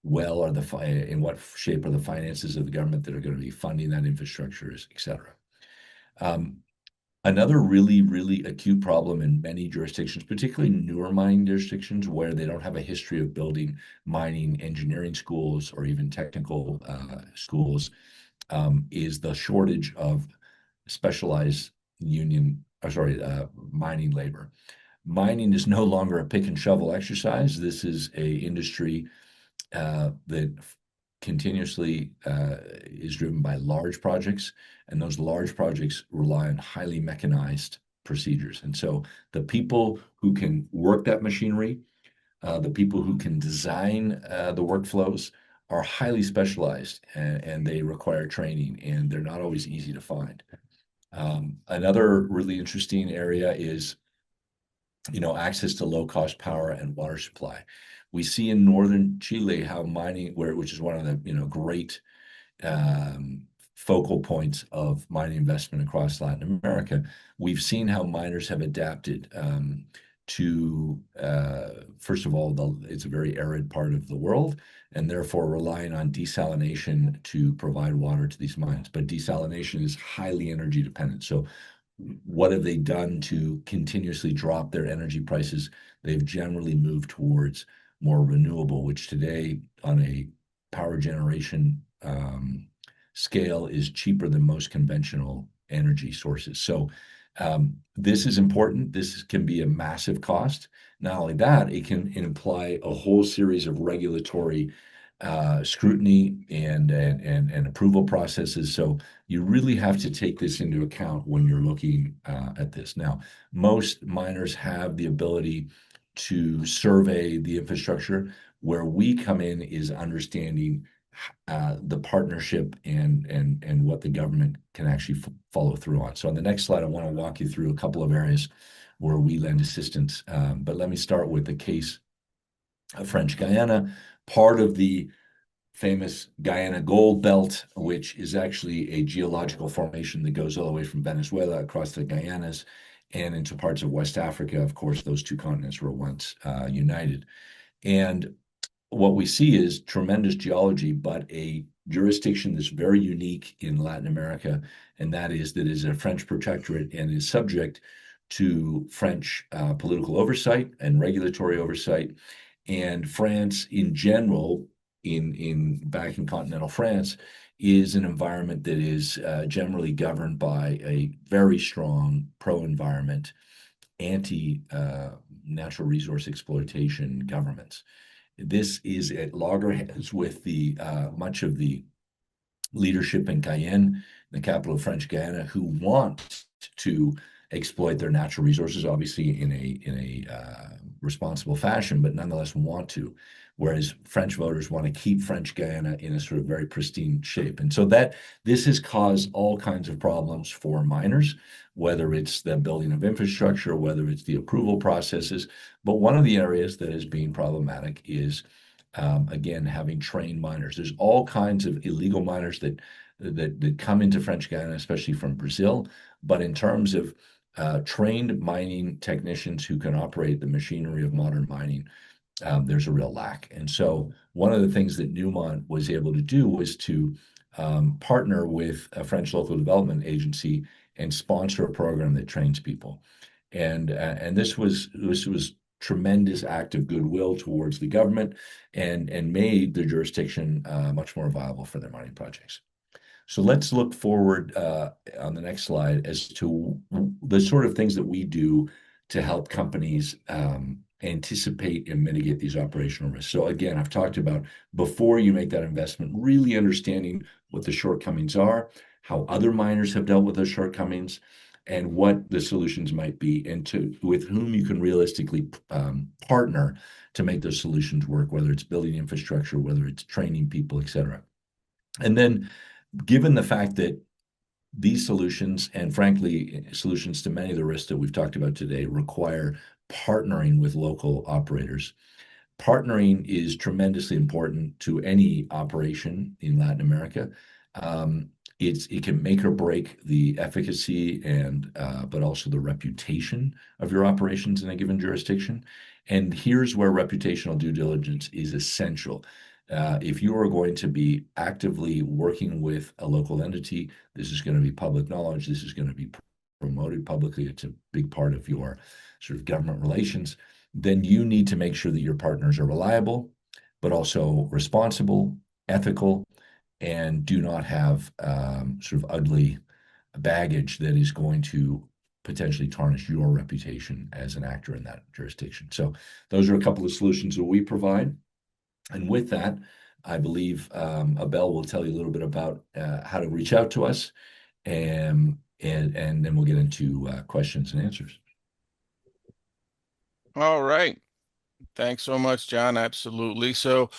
well are in what shape are the finances of the government that are going to be funding that infrastructure, et cetera. Another really, really acute problem in many jurisdictions, particularly newer mining jurisdictions where they don't have a history of building mining engineering schools or even technical schools, is the shortage of specialized mining labor. Mining is no longer a pick and shovel exercise. This is a industry that continuously is driven by large projects, and those large projects rely on highly mechanized procedures. And so the people who can work that machinery, the people who can design the workflows are highly specialized, and they require training, and they're not always easy to find. Another really interesting area is access to low-cost power and water supply. We see in northern Chile how mining, which is one of the great focal points of mining investment across Latin America, we've seen how miners have adapted to, first of all, it's a very arid part of the world, and therefore relying on desalination to provide water to these mines. But desalination is highly energy dependent. So what have they done to continuously drop their energy prices? They've generally moved towards more renewable, which today on a power generation scale is cheaper than most conventional energy sources. So this is important. This can be a massive cost. Not only that, it can imply a whole series of regulatory scrutiny and approval processes. So you really have to take this into account when you're looking at this. Now, most miners have the ability to survey the infrastructure. Where we come in is understanding the partnership and what the government can actually follow through on. So on the next slide, I want to walk you through a couple of areas where we lend assistance. But let me start with the case of French Guiana, part of the famous Guyana Gold Belt, which is actually a geological formation that goes all the way from Venezuela across the Guyanas and into parts of West Africa. Of course, those two continents were once united. And what we see is tremendous geology, but a jurisdiction that's very unique in Latin America, and that is a French protectorate and is subject to French political oversight and regulatory oversight. And France in general, back in continental France, is an environment that is generally governed by a very strong pro-environment anti-natural resource exploitation governments. This is at loggerheads with the much of the leadership in Cayenne, the capital of French Guiana, who want to exploit their natural resources, obviously in a responsible fashion, but nonetheless want to. Whereas French voters want to keep French Guiana in a sort of very pristine shape. And so that this has caused all kinds of problems for miners, whether it's the building of infrastructure, whether it's the approval processes. But one of the areas that is being problematic is again, having trained miners. There's all kinds of illegal miners that come into French Guiana, especially from Brazil. But in terms of trained mining technicians who can operate the machinery of modern mining, there's a real lack. And so one of the things that Newmont was able to do was to partner with a French local development agency and sponsor a program that trains people. And this was tremendous act of goodwill towards the government and made the jurisdiction much more viable for their mining projects. So let's look forward on the next slide as to the sort of things that we do to help companies anticipate and mitigate these operational risks. So again, I've talked about before you make that investment, really understanding what the shortcomings are, how other miners have dealt with those shortcomings, and what the solutions might be, and with whom you can realistically partner to make those solutions work, whether it's building infrastructure, whether it's training people, et cetera. And then given the fact that these solutions, and frankly, solutions to many of the risks that we've talked about today, require partnering with local operators. Partnering is tremendously important to any operation in Latin America. It can make or break the efficacy and but also the reputation of your operations in a given jurisdiction. And here's where reputational due diligence is essential. If you are going to be actively working with a local entity, this is going to be public knowledge. This is going to be promoted publicly. It's a big part of your sort of government relations. Then you need to make sure that your partners are reliable, but also responsible, ethical, and do not have sort of ugly baggage that is going to potentially tarnish your reputation as an actor in that jurisdiction. So those are a couple of solutions that we provide. And with that, I believe Abel will tell you a little bit about how to reach out to us, and then we'll get into questions and answers. All right. Thanks so much, John. Absolutely. So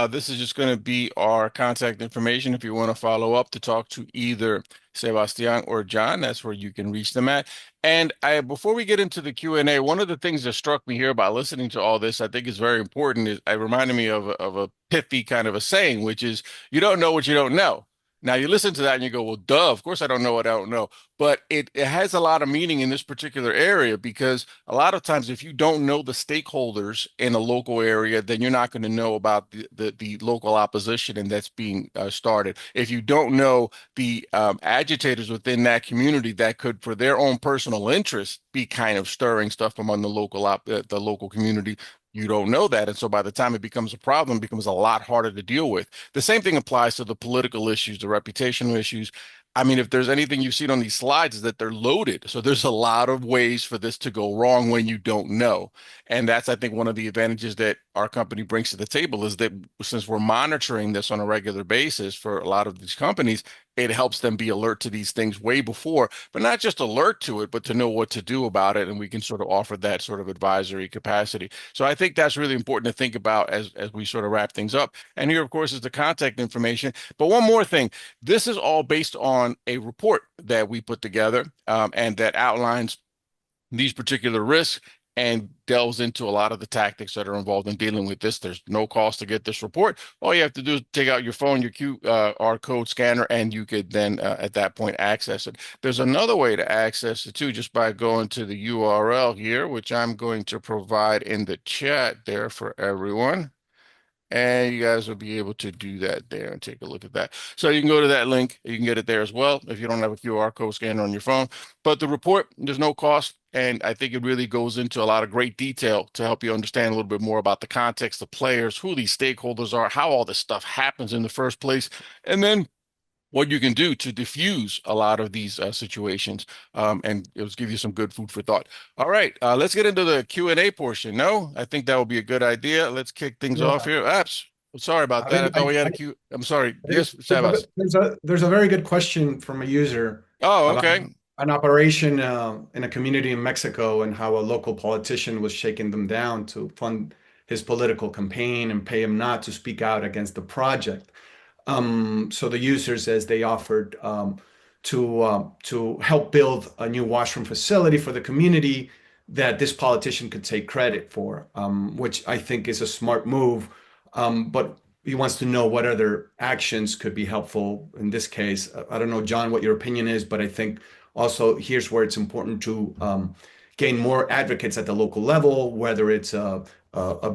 this is just going to be our contact information. If you want to follow up to talk to either Sebastian or John, that's where you can reach them at. And before we get into the Q&A, one of the things that struck me here about listening to all this, I think is very important, is it reminded me of a pithy kind of a saying, which is, you don't know what you don't know. Now you listen to that and you go, well, duh, of course I don't know what I don't know. But it has a lot of meaning in this particular area, because a lot of times if you don't know the stakeholders in a local area, then you're not going to know about the local opposition and that's being started. If you don't know the agitators within that community that could, for their own personal interest, be kind of stirring stuff among the local community, you don't know that. And so by the time it becomes a problem, it becomes a lot harder to deal with. The same thing applies to the political issues, the reputational issues. I mean, if there's anything you've seen on these slides, is that they're loaded. So there's a lot of ways for this to go wrong when you don't know. And that's, I think, one of the advantages that our company brings to the table, is that since we're monitoring this on a regular basis for a lot of these companies, it helps them be alert to these things way before, but not just alert to it, but to know what to do about it. And we can sort of offer that sort of advisory capacity. So I think that's really important to think about as we sort of wrap things up. And here, of course, is the contact information. But one more thing, this is all based on a report that we put together and that outlines these particular risks and delves into a lot of the tactics that are involved in dealing with this. There's no cost to get this report. All you have to do is take out your phone, your QR code scanner, and you could then at that point access it. There's another way to access it too, just by going to the URL here, which I'm going to provide in the chat there for everyone. And you guys will be able to do that there and take a look at that. So you can go to that link. You can get it there as well if you don't have a QR code scanner on your phone. But the report, there's no cost. And I think it really goes into a lot of great detail to help you understand a little bit more about the context, the players, who these stakeholders are, how all this stuff happens in the first place. And then what you can do to diffuse a lot of these situations, and it'll give you some good food for thought. All right, let's get into the Q&A portion. No, I think that would be a good idea. Let's kick things Sure. off here. Apps. Sorry about that. I Abel, thought we had a Q. I'm sorry. Yes, there's a, Sebas. there's a very good question from a user Oh, about okay. an operation in a community in Mexico and how a local politician was shaking them down to fund his political campaign and pay him not to speak out against the project. So the user says they offered to help build a new washroom facility for the community that this politician could take credit for, which I think is a smart move. But he wants to know what other actions could be helpful in this case. I don't know, John, what your opinion is, but I think also here's where it's important to gain more advocates at the local level, whether it's a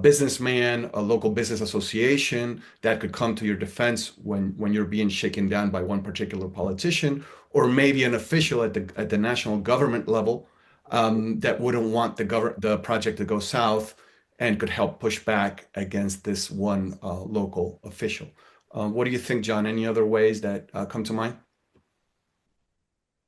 businessman, a local business association that could come to your defense when you're being shaken down by one particular politician, or maybe an official at the national government level that wouldn't want the project to go south and could help push back against this one local official. What do you think, John? Any other ways that come to mind?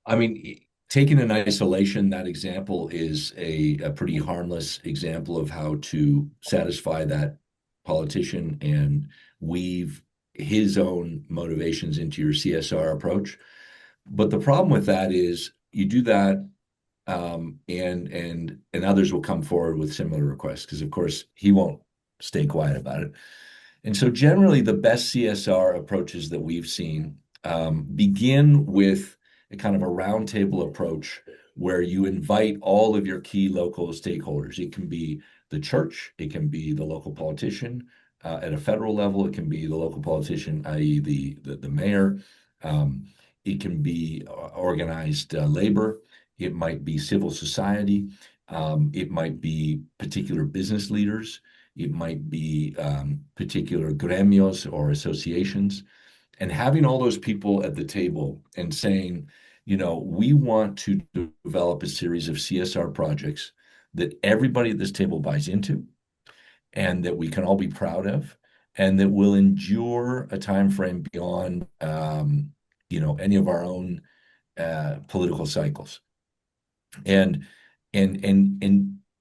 I mean, taken in isolation, that example is a pretty harmless example of how to satisfy that politician and weave his own motivations into your CSR approach. But the problem with that is you do that, and others will come forward with similar requests because, of course, he won't stay quiet about it. And so, generally, the best CSR approaches that we've seen begin with a kind of a roundtable approach where you invite all of your key local stakeholders. It can be the church, it can be the local politician at a federal level, it can be the local politician, i.e., the mayor. It can be organized labor. It might be civil society. It might be particular business leaders. It might be particular gremios or associations. And having all those people at the table and saying, we want to develop a series of CSR projects that everybody at this table buys into and that we can all be proud of and that will endure a time frame beyond, any of our own political cycles. And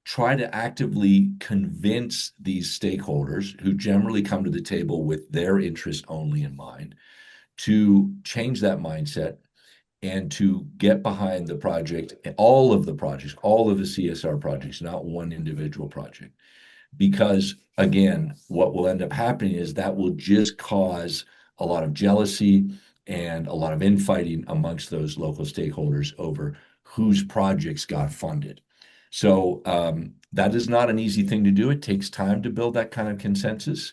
try to actively convince these stakeholders who generally come to the table with their interest only in mind to change that mindset and to get behind the project, all of the projects, all of the CSR projects, not one individual project. Because again, what will end up happening is that will just cause a lot of jealousy and a lot of infighting amongst those local stakeholders over whose projects got funded. So that is not an easy thing to do. It takes time to build that kind of consensus.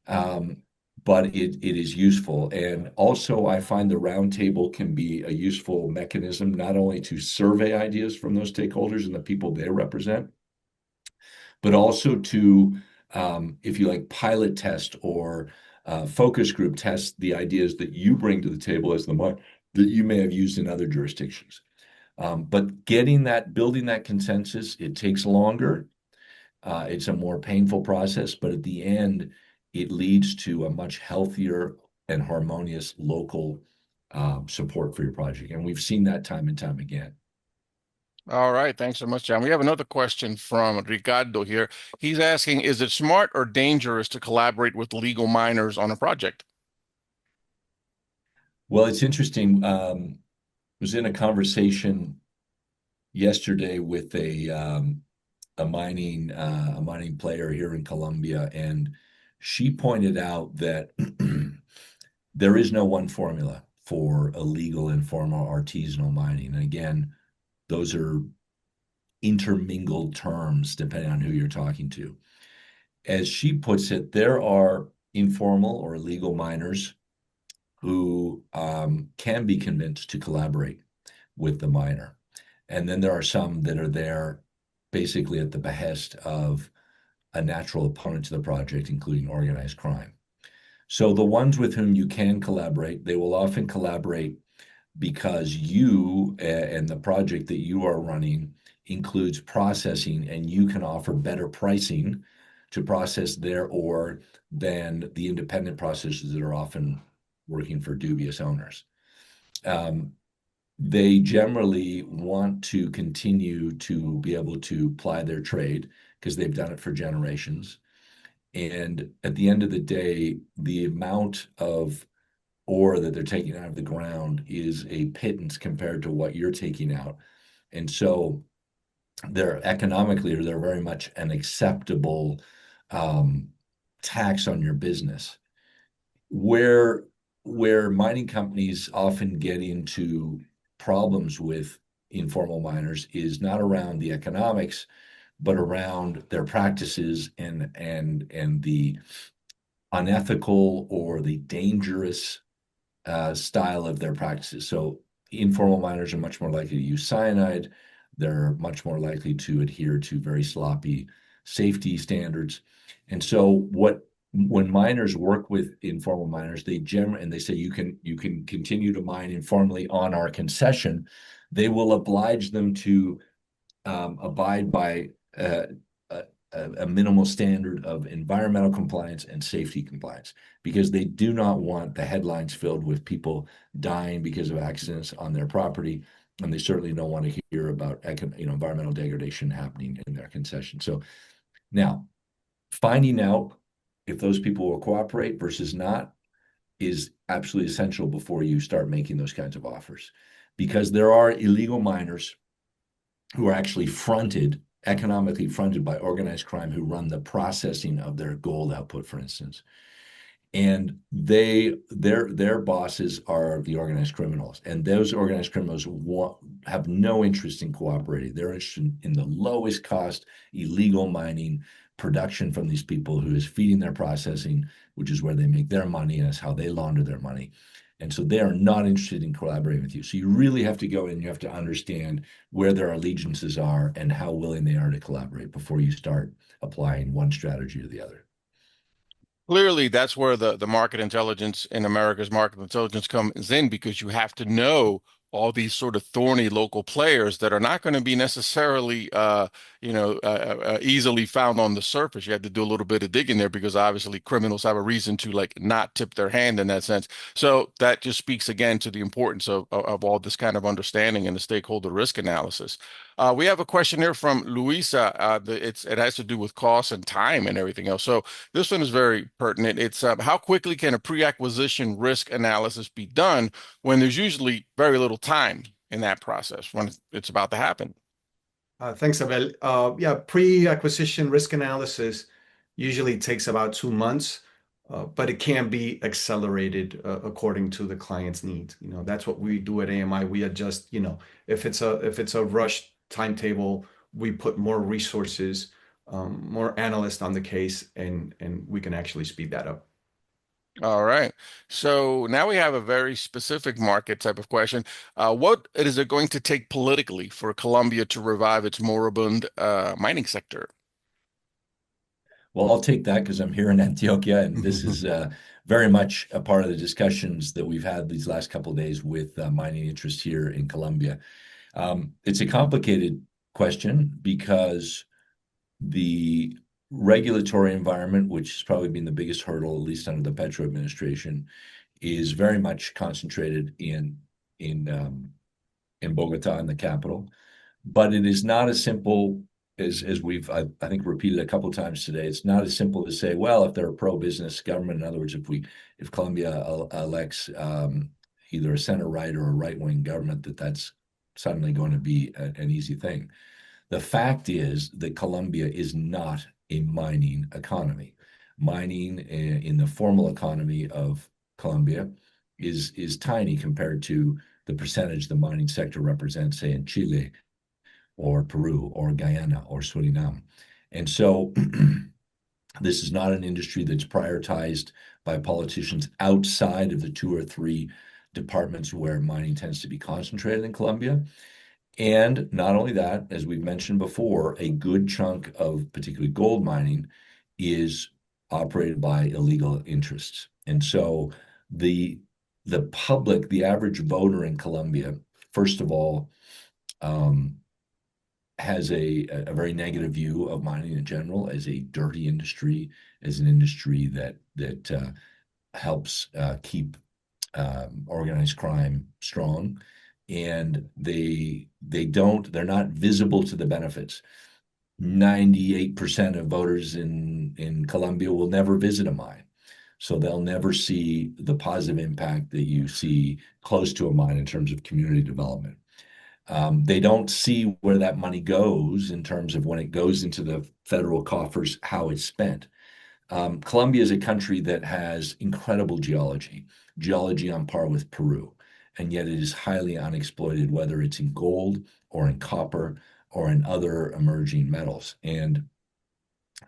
But it is useful. And also, I find the roundtable can be a useful mechanism, not only to survey ideas from those stakeholders and the people they represent, but also to, if you like, pilot test or focus group test the ideas that you bring to the table as the one that you may have used in other jurisdictions. But building that consensus, it takes longer. It's a more painful process, but at the end, it leads to a much healthier and harmonious local support for your project. And we've seen that time and time again. All right. Thanks so much, John. We have another question from Ricardo here. He's asking, is it smart or dangerous to collaborate with legal miners on a project? Well, it's interesting. Was in a conversation yesterday with a mining player here in Colombia, and she pointed out that there is no one formula for illegal, informal, artisanal mining. And again, those are intermingled terms depending on who you're talking to. As she puts it, there are informal or illegal miners who can be convinced to collaborate with the miner. And then there are some that are there basically at the behest of a natural opponent to the project, including organized crime. So the ones with whom you can collaborate, they will often collaborate because you and the project that you are running includes processing, and you can offer better pricing to process their ore than the independent processors that are often working for dubious owners. they generally want to continue to be able to ply their trade because they've done it for generations. And at the end of the day, the amount of ore that they're taking out of the ground is a pittance compared to what you're taking out. And so they're economically, or they're very much an acceptable tax on your business. Where mining companies often get into problems with informal miners is not around the economics, but around their practices and the unethical or the dangerous style of their practices. So informal miners are much more likely to use cyanide. They're much more likely to adhere to very sloppy safety standards. And so when miners work with informal miners, and they say you can continue to mine informally on our concession, they will oblige them to abide by a minimal standard of environmental compliance and safety compliance, because they do not want the headlines filled with people dying because of accidents on their property, and they certainly don't want to hear about environmental degradation happening in their concession. So now, finding out if those people will cooperate versus not is absolutely essential before you start making those kinds of offers, because there are illegal miners who are actually economically fronted by organized crime, who run the processing of their gold output, for instance. And their bosses are the organized criminals, and those organized criminals have no interest in cooperating. They're interested in the lowest cost illegal mining production from these people, who is feeding their processing, which is where they make their money, and it's how they launder their money. And so they are not interested in collaborating with you. So you really have to go in, you have to understand where their allegiances are and how willing they are to collaborate before you start applying one strategy or the other. Clearly, that's where the market intelligence in America's market intelligence comes in, because you have to know all these sort of thorny local players that are not going to be necessarily, easily found on the surface. You have to do a little bit of digging there, because obviously criminals have a reason to like not tip their hand in that sense. So that just speaks again to the importance of all this kind of understanding and the stakeholder risk analysis. We have a question here from Luisa. It has to do with cost and time and everything else. So this one is very pertinent. It's how quickly can a pre-acquisition risk analysis be done when there's usually very little time in that process when it's about to happen? Thanks, Abel. Yeah, pre-acquisition risk analysis usually takes about 2 months, but it can be accelerated according to the client's needs. That's what we do at AMI. We adjust, if it's a rush timetable, we put more resources, more analysts on the case, and we can actually speed that up. All right. So now we have a very specific market type of question. What is it going to take politically for Colombia to revive its moribund mining sector? Well, I'll take that because I'm here in Antioquia, and this is very much a part of the discussions that we've had these last couple of days with mining interests here in Colombia. It's a complicated question because the regulatory environment, which has probably been the biggest hurdle, at least under the Petro administration, is very much concentrated in Bogota, in the capital. But it is not as simple as we've I think repeated a couple of times today. It's not as simple to say, well, if they're a pro-business government, in other words, if Colombia elects either a center right or a right-wing government, that's suddenly going to be an easy thing. The fact is that Colombia is not a mining economy. Mining in the formal economy of Colombia is tiny compared to the percentage the mining sector represents, say, in Chile or Peru or Guyana or Suriname. And so this is not an industry that's prioritized by politicians outside of the two or three departments where mining tends to be concentrated in Colombia. And not only that, as we've mentioned before, a good chunk of particularly gold mining is operated by illegal interests. And so the public, the average voter in Colombia, first of all, has a very negative view of mining in general as a dirty industry, as an industry that helps keep organized crime strong, and they're not visible to the benefits. 98% of voters in Colombia will never visit a mine. So they'll never see the positive impact that you see close to a mine in terms of community development. They don't see where that money goes in terms of when it goes into the federal coffers, how it's spent. Colombia is a country that has incredible geology on par with Peru, and yet it is highly unexploited, whether it's in gold or in copper or in other emerging metals. And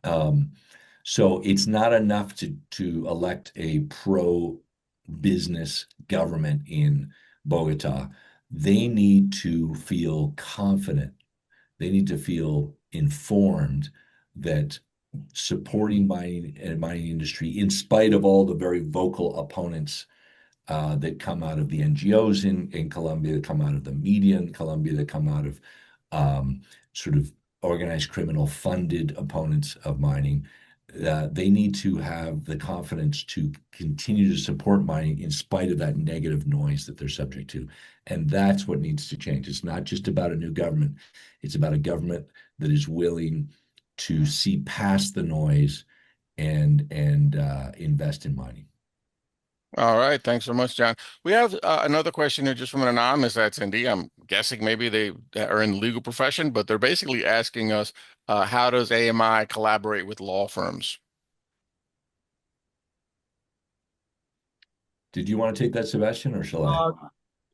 um, so it's not enough to elect a pro-business government in Bogota. They need to feel confident. They need to feel informed that supporting mining and mining industry, in spite of all the very vocal opponents that come out of the NGOs in Colombia, that come out of the media in Colombia, that come out of sort of organized criminal funded opponents of mining. They need to have the confidence to continue to support mining in spite of that negative noise that they're subject to. And that's what needs to change. It's not just about a new government. It's about a government that is willing to see past the noise and invest in mining. All right. Thanks so much, John. We have another question here just from an anonymous attendee. I'm guessing maybe they are in the legal profession, but they're basically asking us, how does AMI collaborate with law firms? Did you want to take that, Sebastian, or shall I?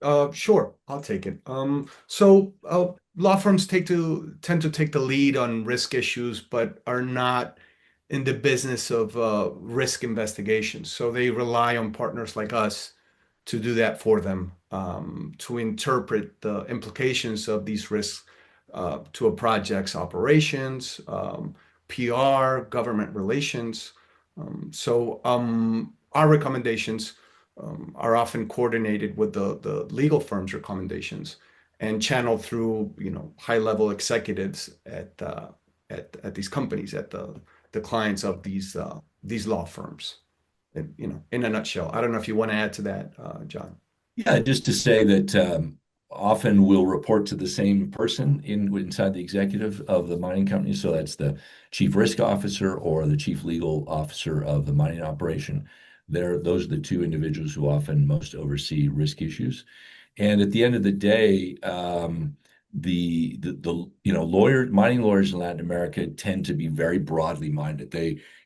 Uh, sure, I'll take it. So law firms tend to take the lead on risk issues, but are not in the business of risk investigations. So they rely on partners like us to do that for them, to interpret the implications of these risks to a project's operations, PR, government relations. Our recommendations are often coordinated with the legal firm's recommendations and channeled through, high-level executives at these companies, at the clients of these law firms. In a nutshell. I don't know if you want to add to that, John. Yeah, just to say that often we'll report to the same person inside the executive of the mining company. So that's the chief risk officer or the chief legal officer of the mining operation. Those are the two individuals who often most oversee risk issues. And at the end of the day, mining lawyers in Latin America tend to be very broadly minded.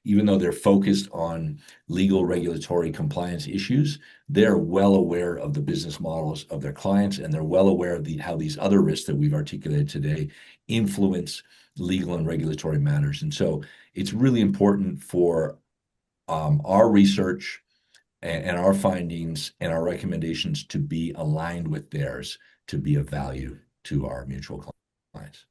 Even though they're focused on legal regulatory compliance issues, they're well aware of the business models of their clients, and they're well aware of how these other risks that we've articulated today influence legal and regulatory matters. And so it's really important for our research and our findings and our recommendations to be aligned with theirs, to be of value to our mutual clients.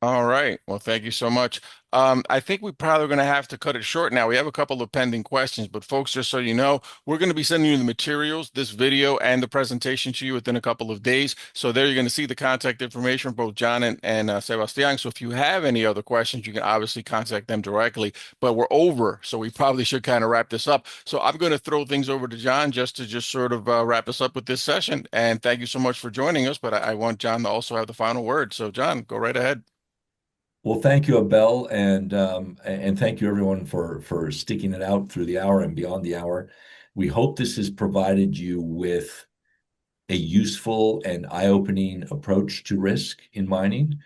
All right. Well, thank you so much. I think we probably going to have to cut it short now. We have a couple of pending questions, but folks, just so you know, we're going to be sending you the materials, this video and the presentation to you within a couple of days. So there you're going to see the contact information for both John and Sebastian. So if you have any other questions, you can obviously contact them directly, but we're over. So we probably should kind of wrap this up. So I'm going to throw things over to John just to sort of wrap us up with this session. And thank you so much for joining us. But I want John to also have the final word. So John, go right ahead. Well, thank you, Abel, and thank you everyone for sticking it out through the hour and beyond the hour. We hope this has provided you with a useful and eye-opening approach to risk in mining.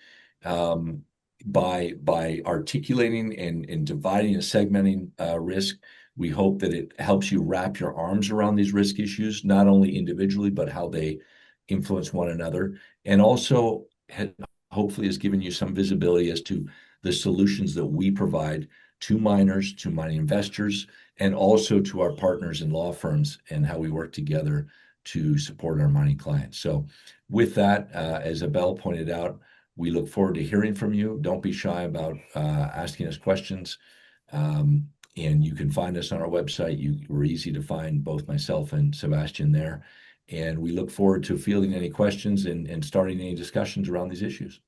By articulating and dividing and segmenting risk, we hope that it helps you wrap your arms around these risk issues, not only individually, but how they influence one another, and also hopefully has given you some visibility as to the solutions that we provide to miners, to mining investors, and also to our partners in law firms, and how we work together to support our mining clients. So with that, as Abel pointed out, we look forward to hearing from you. Don't be shy about asking us questions. And you can find us on our website. We're easy to find, both myself and Sebastian there. And we look forward to fielding any questions and starting any discussions around these issues.